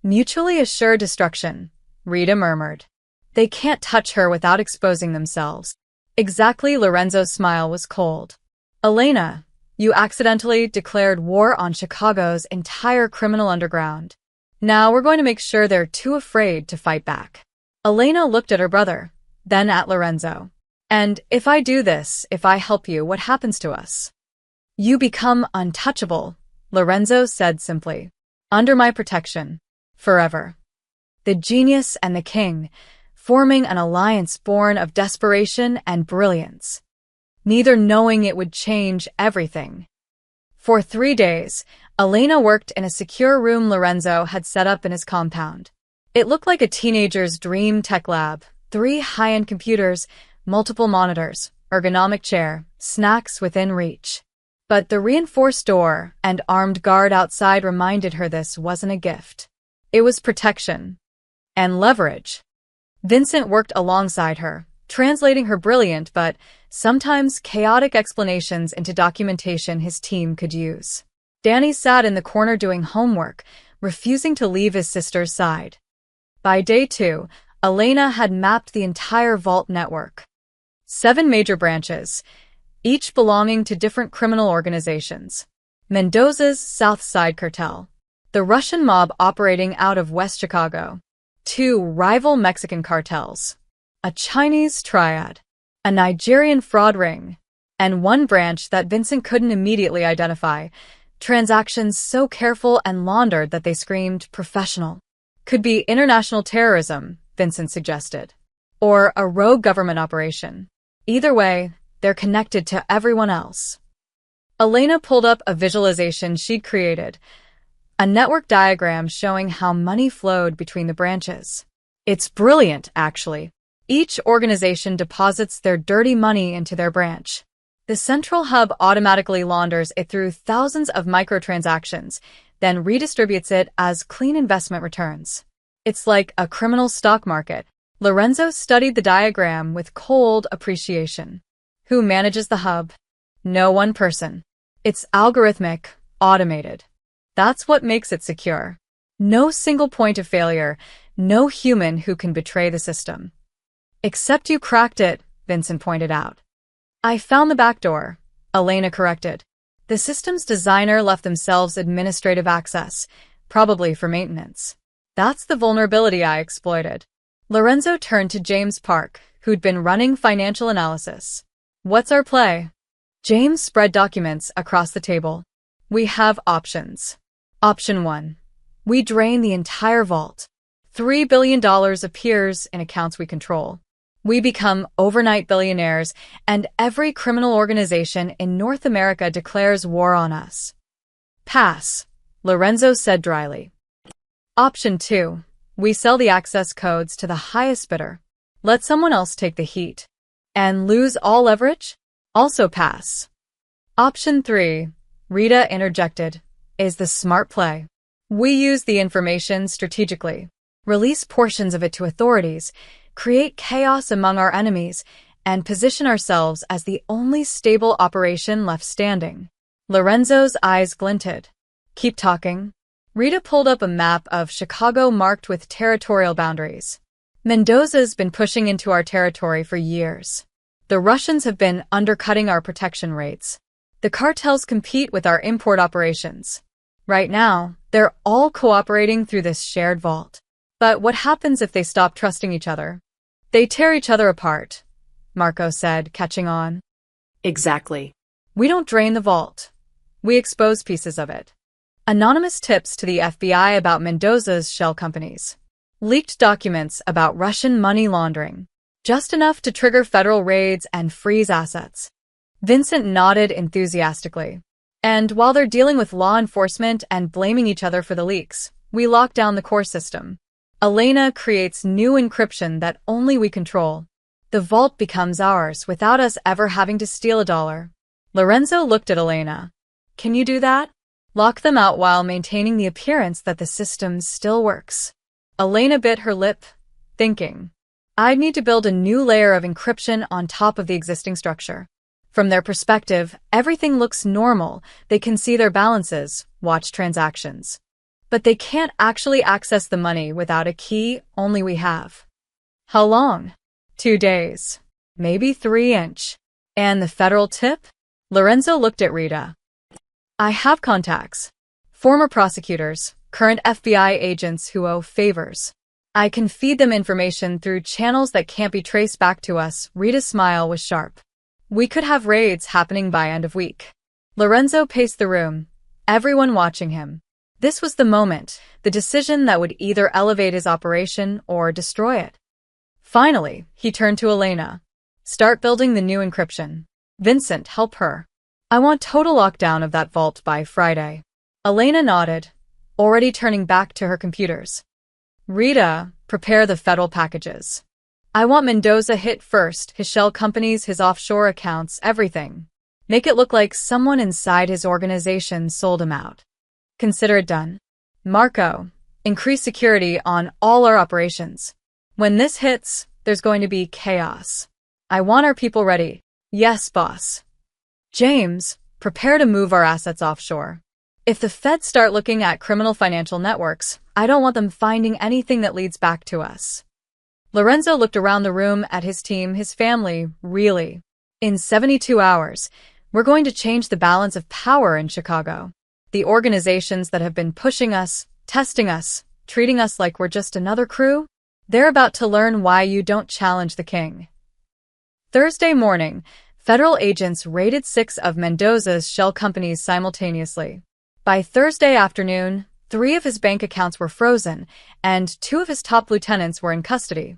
Mutually assured destruction, Rita murmured. They can't touch her without exposing themselves. Exactly. Lorenzo's smile was cold. Elena, you accidentally declared war on Chicago's entire criminal underground. Now we're going to make sure they're too afraid to fight back. Elena looked at her brother, then at Lorenzo. And if I do this, if I help you, what happens to us? You become untouchable, Lorenzo said simply. Under my protection. Forever. The genius and the king, forming an alliance born of desperation and brilliance. Neither knowing it would change everything. For 3 days, Elena worked in a secure room Lorenzo had set up in his compound. It looked like a teenager's dream tech lab. 3 high-end computers, multiple monitors, ergonomic chair, snacks within reach. But the reinforced door and armed guard outside reminded her this wasn't a gift. It was protection. And leverage. Vincent worked alongside her, translating her brilliant but sometimes chaotic explanations into documentation his team could use. Danny sat in the corner doing homework, refusing to leave his sister's side. By day 2, Elena had mapped the entire vault network. 7 major branches, each belonging to different criminal organizations. Mendoza's South Side Cartel, the Russian mob operating out of West Chicago. 2 rival Mexican cartels, a Chinese triad, a Nigerian fraud ring, and 1 branch that Vincent couldn't immediately identify, transactions so careful and laundered that they screamed professional. Could be international terrorism, Vincent suggested, or a rogue government operation. Either way, they're connected to everyone else. Elena pulled up a visualization she'd created, a network diagram showing how money flowed between the branches. It's brilliant, actually. Each organization deposits their dirty money into their branch. The central hub automatically launders it through thousands of microtransactions, then redistributes it as clean investment returns. It's like a criminal stock market. Lorenzo studied the diagram with cold appreciation. Who manages the hub? No one person. It's algorithmic, automated. That's what makes it secure. No single point of failure, no human who can betray the system. Except you cracked it, Vincent pointed out. I found the back door, Elena corrected. The system's designer left themselves administrative access, probably for maintenance. That's the vulnerability I exploited. Lorenzo turned to James Park, who'd been running financial analysis. What's our play? James spread documents across the table. We have options. Option 1. We drain the entire vault. $3 billion appears in accounts we control. We become overnight billionaires, and every criminal organization in North America declares war on us. Pass, Lorenzo said dryly. Option 2. We sell the access codes to the highest bidder. Let someone else take the heat. And lose all leverage? Also pass. Option 3. Rita interjected. Is the smart play. We use the information strategically, release portions of it to authorities, create chaos among our enemies, and position ourselves as the only stable operation left standing. Lorenzo's eyes glinted. Keep talking. Rita pulled up a map of Chicago marked with territorial boundaries. Mendoza's been pushing into our territory for years. The Russians have been undercutting our protection rates. The cartels compete with our import operations. Right now, they're all cooperating through this shared vault. But what happens if they stop trusting each other? They tear each other apart, Marco said, catching on. Exactly. We don't drain the vault. We expose pieces of it. Anonymous tips to the FBI about Mendoza's shell companies. Leaked documents about Russian money laundering. Just enough to trigger federal raids and freeze assets. Vincent nodded enthusiastically. And while they're dealing with law enforcement and blaming each other for the leaks, we lock down the core system. Elena creates new encryption that only we control. The vault becomes ours without us ever having to steal $1. Lorenzo looked at Elena. Can you do that? Lock them out while maintaining the appearance that the system still works. Elena bit her lip, thinking, I'd need to build a new layer of encryption on top of the existing structure. From their perspective, everything looks normal. They can see their balances, watch transactions. But they can't actually access the money without a key only we have. How long? 2 days. Maybe 3-inch. And the federal tip? Lorenzo looked at Rita. I have contacts. Former prosecutors, current FBI agents who owe favors. I can feed them information through channels that can't be traced back to us. Rita's smile was sharp. We could have raids happening by end of week. Lorenzo paced the room, everyone watching him. This was the moment, the decision that would either elevate his operation or destroy it. Finally, he turned to Elena. Start building the new encryption. Vincent, help her. I want total lockdown of that vault by Friday. Elena nodded, already turning back to her computers. Rita, prepare the federal packages. I want Mendoza hit first, his shell companies, his offshore accounts, everything. Make it look like someone inside his organization sold him out. Consider it done. Marco, increase security on all our operations. When this hits, there's going to be chaos. I want our people ready. Yes, boss. James, prepare to move our assets offshore. If the feds start looking at criminal financial networks, I don't want them finding anything that leads back to us. Lorenzo looked around the room at his team, his family, really. In 72 hours, we're going to change the balance of power in Chicago. The organizations that have been pushing us, testing us, treating us like we're just another crew, they're about to learn why you don't challenge the king. Thursday morning, federal agents raided 6 of Mendoza's shell companies simultaneously. By Thursday afternoon, 3 of his bank accounts were frozen, and 2 of his top lieutenants were in custody.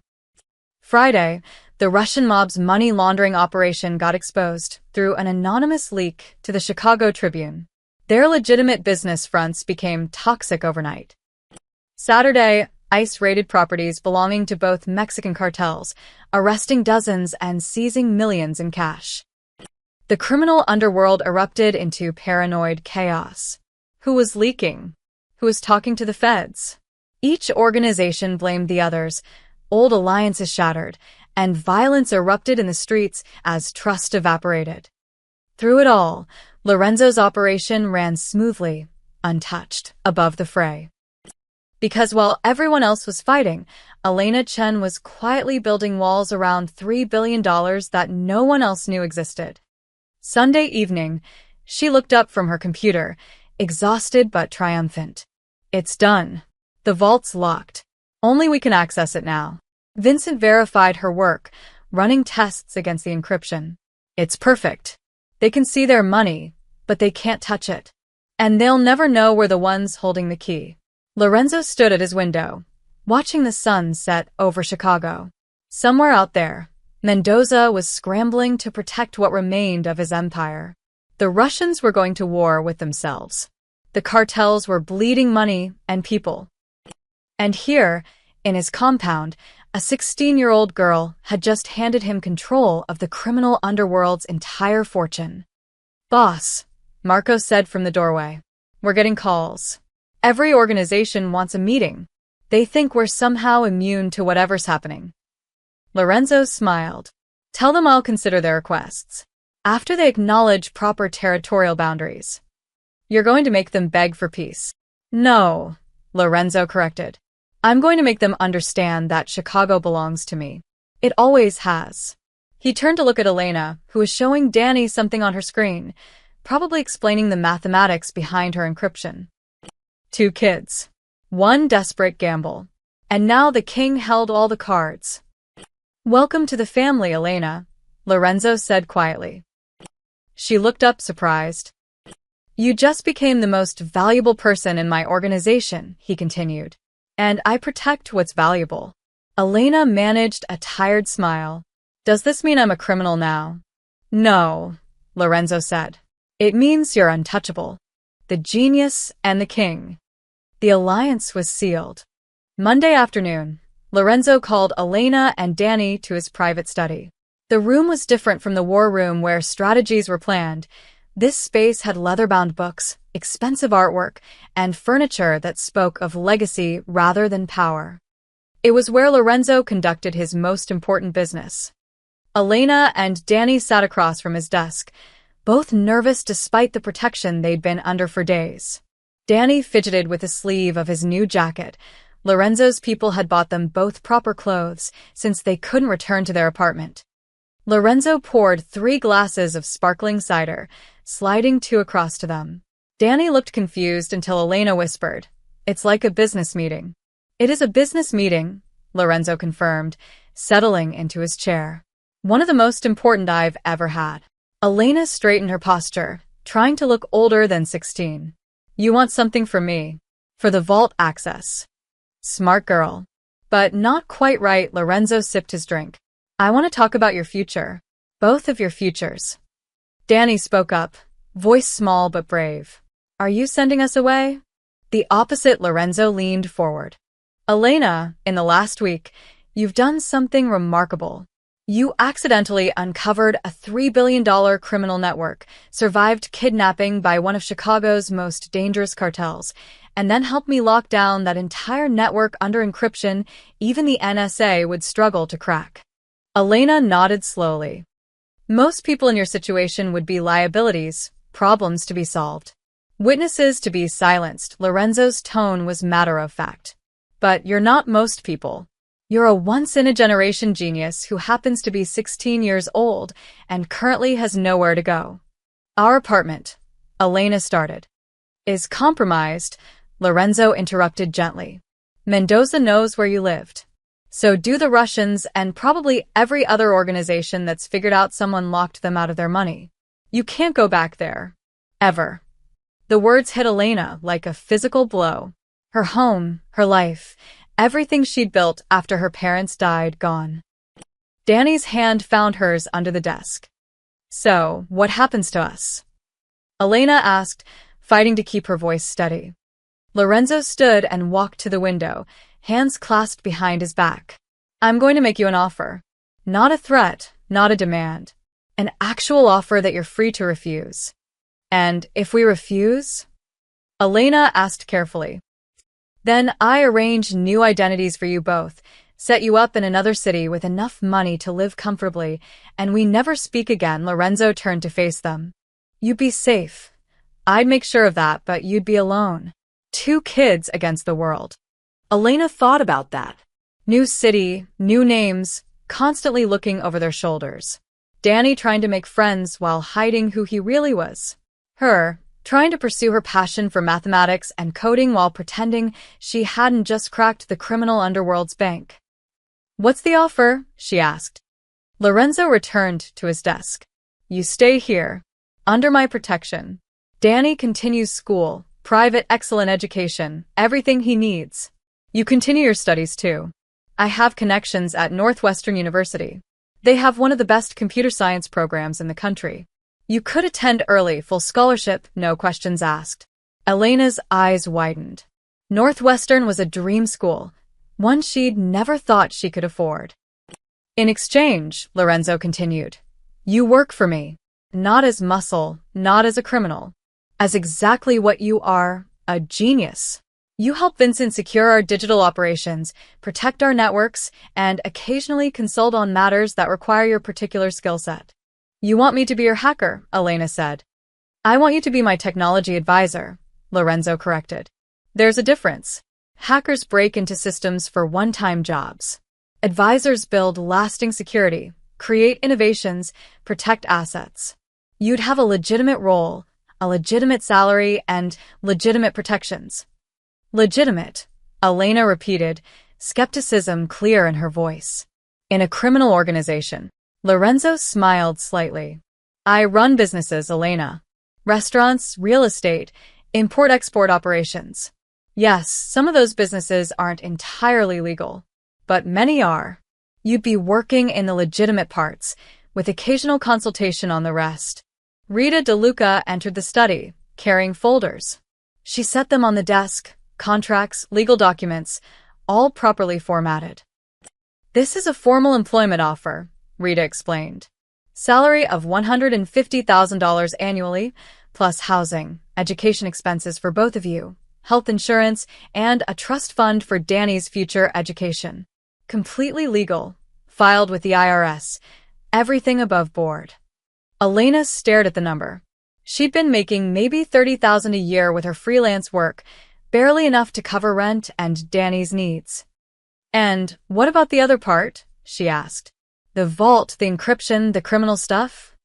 Friday, the Russian mob's money laundering operation got exposed through an anonymous leak to the Chicago Tribune. Their legitimate business fronts became toxic overnight. Saturday, ICE raided properties belonging to both Mexican cartels, arresting dozens and seizing millions in cash. The criminal underworld erupted into paranoid chaos. Who was leaking? Who was talking to the feds? Each organization blamed the others, old alliances shattered, and violence erupted in the streets as trust evaporated. Through it all, Lorenzo's operation ran smoothly, untouched, above the fray. Because while everyone else was fighting, Elena Chen was quietly building walls around $3 billion that no one else knew existed. Sunday evening, she looked up from her computer, exhausted but triumphant. It's done. The vault's locked. Only we can access it now. Vincent verified her work, running tests against the encryption. It's perfect. They can see their money, but they can't touch it. And they'll never know we're the ones holding the key. Lorenzo stood at his window, watching the sun set over Chicago. Somewhere out there, Mendoza was scrambling to protect what remained of his empire. The Russians were going to war with themselves. The cartels were bleeding money and people. And here, in his compound, a 16-year-old girl had just handed him control of the criminal underworld's entire fortune. Boss, Marco said from the doorway. We're getting calls. Every organization wants a meeting. They think we're somehow immune to whatever's happening. Lorenzo smiled. Tell them I'll consider their requests. After they acknowledge proper territorial boundaries. You're going to make them beg for peace. No, Lorenzo corrected. I'm going to make them understand that Chicago belongs to me. It always has. He turned to look at Elena, who was showing Danny something on her screen, probably explaining the mathematics behind her encryption. 2 kids. 1 desperate gamble. And now the king held all the cards. Welcome to the family, Elena, Lorenzo said quietly. She looked up surprised. You just became the most valuable person in my organization, he continued. And I protect what's valuable. Elena managed a tired smile. Does this mean I'm a criminal now? No, Lorenzo said. It means you're untouchable. The genius and the king. The alliance was sealed. Monday afternoon, Lorenzo called Elena and Danny to his private study. The room was different from the war room where strategies were planned, This space had leather-bound books, expensive artwork, and furniture that spoke of legacy rather than power. It was where Lorenzo conducted his most important business. Elena and Danny sat across from his desk, both nervous despite the protection they'd been under for days. Danny fidgeted with the sleeve of his new jacket. Lorenzo's people had bought them both proper clothes since they couldn't return to their apartment. Lorenzo poured 3 glasses of sparkling cider, sliding 2 across to them. Danny looked confused until Elena whispered, "It's like a business meeting." "It is a business meeting," Lorenzo confirmed, settling into his chair. "One of the most important I've ever had." Elena straightened her posture, trying to look older than 16. "You want something from me?" "For the vault access." "Smart girl." "But not quite right," Lorenzo sipped his drink. "I want to talk about your future. Both of your futures." Danny spoke up, voice small but brave. "Are you sending us away?" The opposite, Lorenzo leaned forward. "Elena, in the last week, you've done something remarkable. You accidentally uncovered a $3 billion criminal network, survived kidnapping by one of Chicago's most dangerous cartels, and then helped me lock down that entire network under encryption even the NSA would struggle to crack." Elena nodded slowly. "Most people in your situation would be liabilities, problems to be solved. Witnesses to be silenced." Lorenzo's tone was matter-of-fact. "But you're not most people. You're a once-in-a-generation genius who happens to be 16 years old and currently has nowhere to go." "Our apartment," Elena started, "is compromised," Lorenzo interrupted gently. "Mendoza knows where you lived. So do the Russians and probably every other organization that's figured out someone locked them out of their money. You can't go back there. Ever." The words hit Elena like a physical blow. Her home, her life, everything she'd built after her parents died, gone. Danny's hand found hers under the desk. "So, what happens to us?" Elena asked, fighting to keep her voice steady. Lorenzo stood and walked to the window, hands clasped behind his back. "I'm going to make you an offer. Not a threat, not a demand. An actual offer that you're free to refuse." "And if we refuse?" Elena asked carefully. "Then I arrange new identities for you both, set you up in another city with enough money to live comfortably, and we never speak again." Lorenzo turned to face them. "You'd be safe. I'd make sure of that, but you'd be alone. 2 kids against the world." Elena thought about that. New city, new names, constantly looking over their shoulders. Danny trying to make friends while hiding who he really was. Her, trying to pursue her passion for mathematics and coding while pretending she hadn't just cracked the criminal underworld's bank. "What's the offer?" she asked. Lorenzo returned to his desk. "You stay here, under my protection. Danny continues school, private excellent education, everything he needs. You continue your studies too. I have connections at Northwestern University. They have one of the best computer science programs in the country. You could attend early, full scholarship, no questions asked." Elena's eyes widened. Northwestern was a dream school, one she'd never thought she could afford. "In exchange," Lorenzo continued, "you work for me, not as muscle, not as a criminal, as exactly what you are, a genius. You help Vincent secure our digital operations, protect our networks, and occasionally consult on matters that require your particular skill set." "You want me to be your hacker," Elena said. "I want you to be my technology advisor," Lorenzo corrected. "There's a difference. Hackers break into systems for one-time jobs. Advisors build lasting security, create innovations, protect assets. You'd have a legitimate role, a legitimate salary, and legitimate protections." "Legitimate," Elena repeated, skepticism clear in her voice. "In a criminal organization." Lorenzo smiled slightly. "I run businesses, Elena. Restaurants, real estate, import-export operations. Yes, some of those businesses aren't entirely legal, but many are. You'd be working in the legitimate parts, with occasional consultation on the rest." Rita DeLuca entered the study, carrying folders. She set them on the desk, contracts, legal documents, all properly formatted. "This is a formal employment offer," Rita explained. Salary of $150,000 annually, plus housing, education expenses for both of you, health insurance, and a trust fund for Danny's future education. Completely legal, filed with the IRS, everything above board. Elena stared at the number. She'd been making maybe $30,000 a year with her freelance work, barely enough to cover rent and Danny's needs. And what about the other part? She asked. The vault, the encryption, the criminal stuff?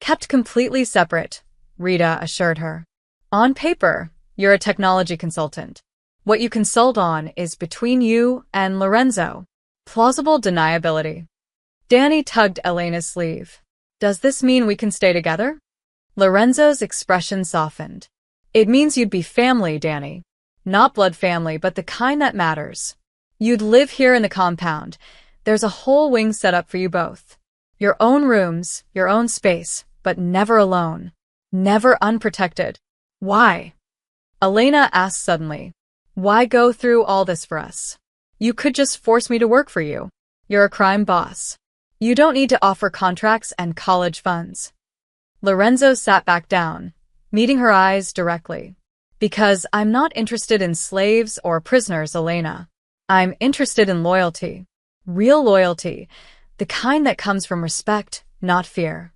Kept completely separate, Rita assured her. On paper, you're a technology consultant. What you consult on is between you and Lorenzo. Plausible deniability. Danny tugged Elena's sleeve. Does this mean we can stay together? Lorenzo's expression softened. It means you'd be family, Danny. Not blood family, but the kind that matters. You'd live here in the compound. There's a whole wing set up for you both. Your own rooms, your own space, but never alone. Never unprotected. Why? Elena asked suddenly. Why go through all this for us? You could just force me to work for you. You're a crime boss. You don't need to offer contracts and college funds. Lorenzo sat back down, meeting her eyes directly. Because I'm not interested in slaves or prisoners, Elena. I'm interested in loyalty. Real loyalty. The kind that comes from respect, not fear.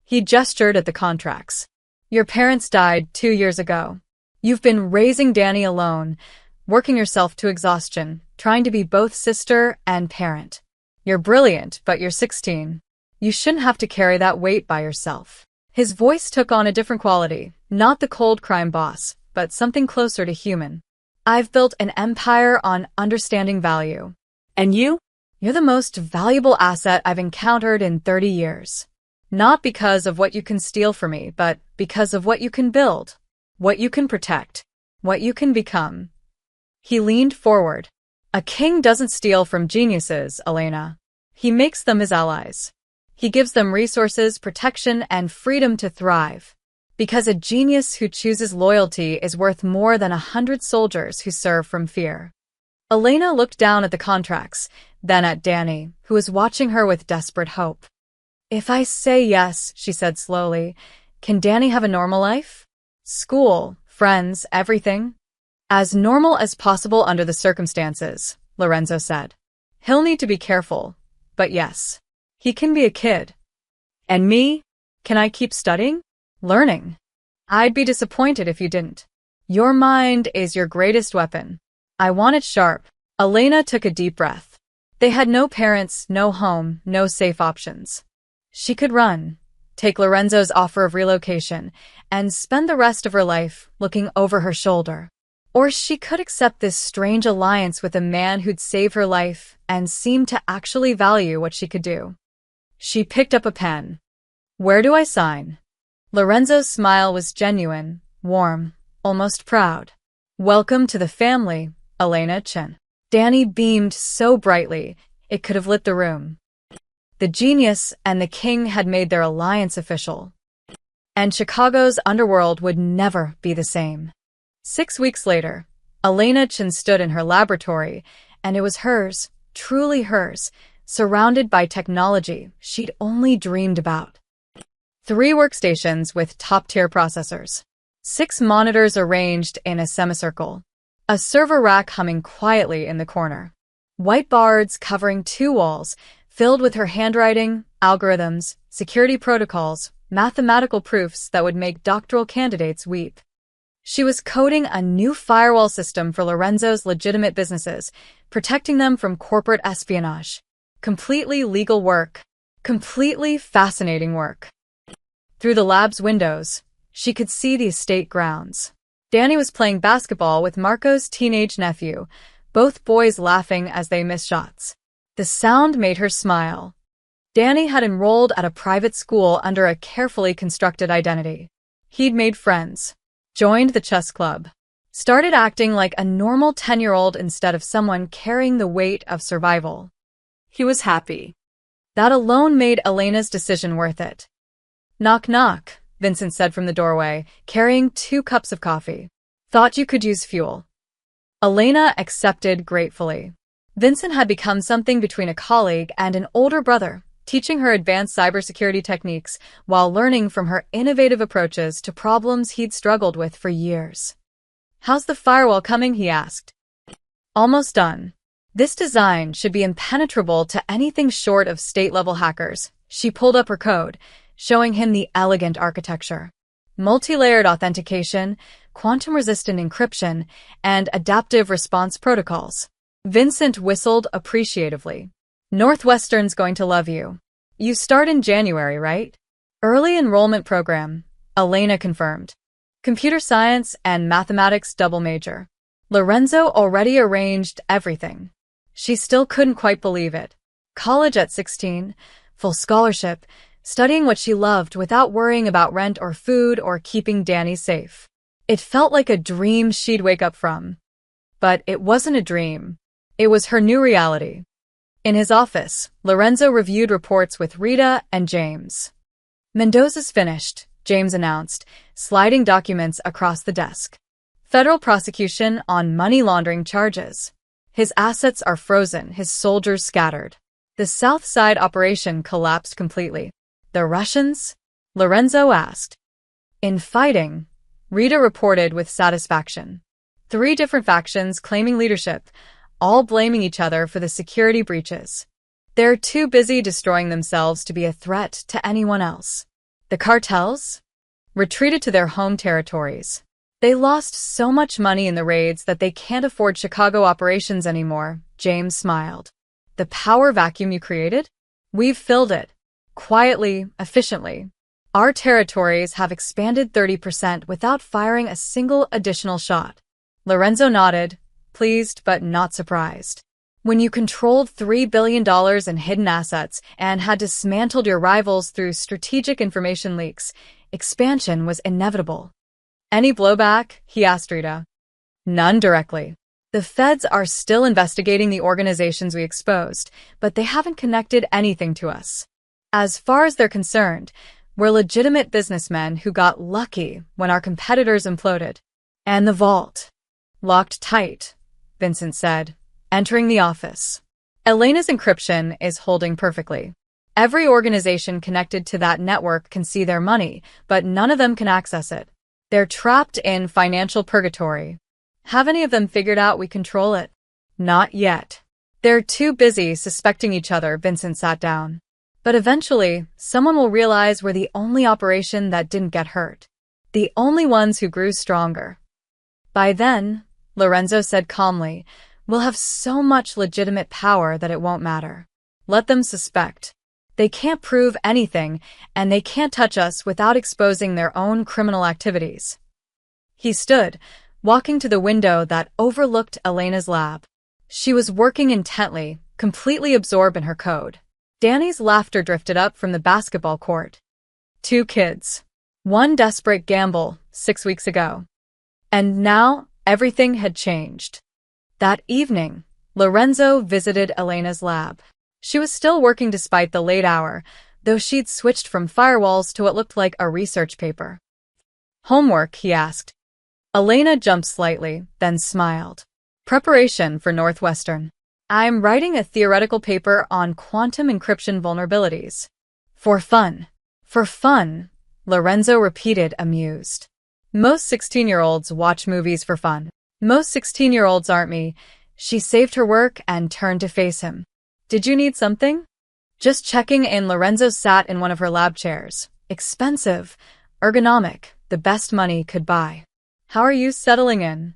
He gestured at the contracts. Your parents died 2 years ago. You've been raising Danny alone, working yourself to exhaustion, trying to be both sister and parent. You're brilliant, but you're 16. You shouldn't have to carry that weight by yourself. His voice took on a different quality, not the cold crime boss, but something closer to human. I've built an empire on understanding value. And you? You're the most valuable asset I've encountered in 30 years. Not because of what you can steal from me, but because of what you can build, what you can protect, what you can become. He leaned forward. A king doesn't steal from geniuses, Elena. He makes them his allies. He gives them resources, protection, and freedom to thrive. Because a genius who chooses loyalty is worth more than 100 soldiers who serve from fear. Elena looked down at the contracts, then at Danny, who was watching her with desperate hope. If I say yes, she said slowly, can Danny have a normal life? School, friends, everything? As normal as possible under the circumstances, Lorenzo said. He'll need to be careful, but yes, he can be a kid. And me? Can I keep studying? Learning? I'd be disappointed if you didn't. Your mind is your greatest weapon. I want it sharp. Elena took a deep breath. They had no parents, no home, no safe options. She could run, take Lorenzo's offer of relocation, and spend the rest of her life looking over her shoulder. Or she could accept this strange alliance with a man who'd save her life and seemed to actually value what she could do. She picked up a pen. Where do I sign? Lorenzo's smile was genuine, warm, almost proud. Welcome to the family, Elena Chen. Danny beamed so brightly, it could have lit the room. The genius and the king had made their alliance official. And Chicago's underworld would never be the same. 6 weeks later, Elena Chen stood in her laboratory, and it was hers, truly hers, surrounded by technology she'd only dreamed about. 3 workstations with top-tier processors. 6 monitors arranged in a semicircle. A server rack humming quietly in the corner. Whiteboards covering 2 walls, filled with her handwriting, algorithms, security protocols, mathematical proofs that would make doctoral candidates weep. She was coding a new firewall system for Lorenzo's legitimate businesses, protecting them from corporate espionage. Completely legal work. Completely fascinating work. Through the lab's windows, she could see the estate grounds. Danny was playing basketball with Marco's teenage nephew, both boys laughing as they missed shots. The sound made her smile. Danny had enrolled at a private school under a carefully constructed identity. He'd made friends, joined the chess club, started acting like a normal 10-year-old instead of someone carrying the weight of survival. He was happy. That alone made Elena's decision worth it. Knock, knock, Vincent said from the doorway, carrying 2 cups of coffee. Thought you could use fuel. Elena accepted gratefully. Vincent had become something between a colleague and an older brother, teaching her advanced cybersecurity techniques while learning from her innovative approaches to problems he'd struggled with for years. "How's the firewall coming?" he asked. "Almost done. This design should be impenetrable to anything short of state-level hackers." She pulled up her code, showing him the elegant architecture. Multi-layered authentication, quantum-resistant encryption, and adaptive response protocols. Vincent whistled appreciatively. "Northwestern's going to love you. You start in January, right?" "Early enrollment program," Elena confirmed. "Computer science and mathematics double major." Lorenzo already arranged everything. She still couldn't quite believe it. College at 16, full scholarship, studying what she loved without worrying about rent or food or keeping Danny safe. It felt like a dream she'd wake up from. But it wasn't a dream. It was her new reality. In his office, Lorenzo reviewed reports with Rita and James. "Mendoza's finished," James announced, sliding documents across the desk. "Federal prosecution on money laundering charges. His assets are frozen, his soldiers scattered." The South Side operation collapsed completely. "The Russians?" Lorenzo asked. "In fighting," Rita reported with satisfaction. 3 different factions claiming leadership, all blaming each other for the security breaches. They're too busy destroying themselves to be a threat to anyone else. The cartels retreated to their home territories. They lost so much money in the raids that they can't afford Chicago operations anymore, James smiled. "The power vacuum you created? We've filled it. Quietly, efficiently. Our territories have expanded 30% without firing a single additional shot." Lorenzo nodded, pleased but not surprised. When you controlled $3 billion in hidden assets and had dismantled your rivals through strategic information leaks, expansion was inevitable. "Any blowback?" he asked Rita. "None directly. The feds are still investigating the organizations we exposed, but they haven't connected anything to us. As far as they're concerned, we're legitimate businessmen who got lucky when our competitors imploded." "And the vault?" "Locked tight," Vincent said, entering the office. "Elena's encryption is holding perfectly. Every organization connected to that network can see their money, but none of them can access it. They're trapped in financial purgatory. Have any of them figured out we control it?" "Not yet. They're too busy suspecting each other," Vincent sat down. "But eventually, someone will realize we're the only operation that didn't get hurt. The only ones who grew stronger. By then," Lorenzo said calmly, "we'll have so much legitimate power that it won't matter. Let them suspect. They can't prove anything, and they can't touch us without exposing their own criminal activities." He stood, walking to the window that overlooked Elena's lab. She was working intently, completely absorbed in her code. Danny's laughter drifted up from the basketball court. 2 kids. 1 desperate gamble 6 weeks ago. And now, everything had changed. That evening, Lorenzo visited Elena's lab. She was still working despite the late hour, though she'd switched from firewalls to what looked like a research paper. "Homework?" he asked. Elena jumped slightly, then smiled. "Preparation for Northwestern. I'm writing a theoretical paper on quantum encryption vulnerabilities." "For fun." "For fun," Lorenzo repeated, amused. "Most 16-year-olds watch movies for fun. Most 16-year-olds aren't me." She saved her work and turned to face him. "Did you need something?" "Just checking in." Lorenzo sat in one of her lab chairs. Expensive, ergonomic, the best money could buy. "How are you settling in?"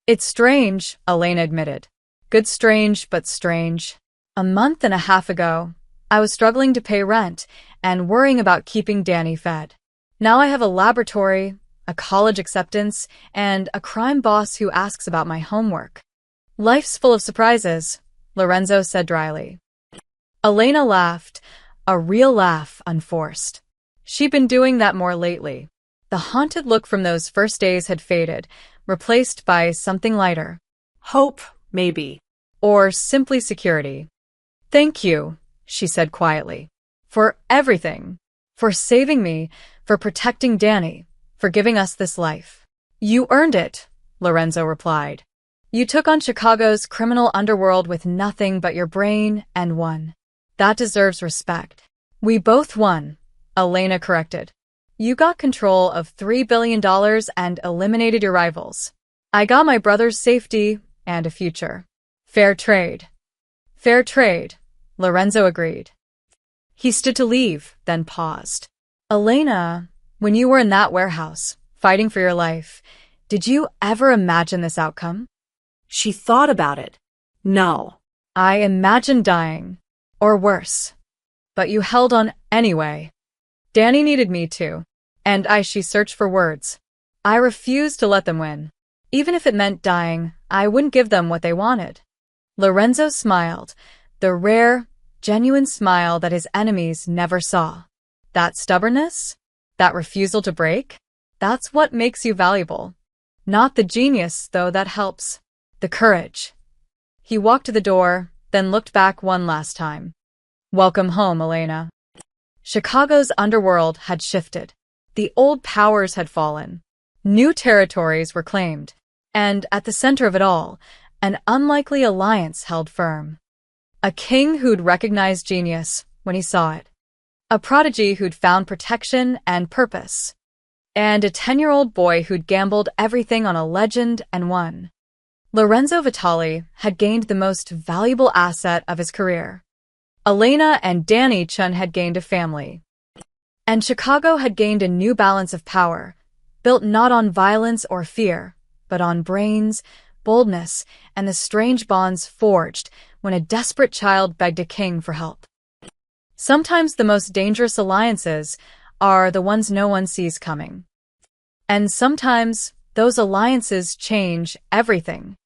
"It's strange," Elena admitted. "Good strange, but strange. A month and a half ago, I was struggling to pay rent and worrying about keeping Danny fed. Now I have a laboratory, a college acceptance, and a crime boss who asks about my homework. Life's full of surprises," Lorenzo said dryly. Elena laughed, a real laugh, unforced. She'd been doing that more lately. The haunted look from those first days had faded, replaced by something lighter. "Hope, maybe." Or simply security. "Thank you," she said quietly. "For everything. For saving me, for protecting Danny, for giving us this life." "You earned it," Lorenzo replied. "You took on Chicago's criminal underworld with nothing but your brain and won. That deserves respect." We both won, Elena corrected. You got control of $3 billion and eliminated your rivals. I got my brother's safety and a future. Fair trade. Fair trade, Lorenzo agreed. He stood to leave, then paused. Elena, when you were in that warehouse, fighting for your life, did you ever imagine this outcome? She thought about it. No. I imagined dying. Or worse. But you held on anyway. Danny needed me too. And she searched for words. I refused to let them win. Even if it meant dying, I wouldn't give them what they wanted. Lorenzo smiled, the rare, genuine smile that his enemies never saw. That stubbornness? That refusal to break? That's what makes you valuable. Not the genius, though, that helps. The courage. He walked to the door, then looked back one last time. Welcome home, Elena. Chicago's underworld had shifted. The old powers had fallen. New territories were claimed. And at the center of it all, an unlikely alliance held firm. A king who'd recognized genius when he saw it. A prodigy who'd found protection and purpose. And a 10-year-old boy who'd gambled everything on a legend and won. Lorenzo Vitali had gained the most valuable asset of his career. Elena and Danny Chun had gained a family. And Chicago had gained a new balance of power, built not on violence or fear, but on brains, boldness, and the strange bonds forged when a desperate child begged a king for help. Sometimes the most dangerous alliances are the ones no one sees coming. And sometimes those alliances change everything.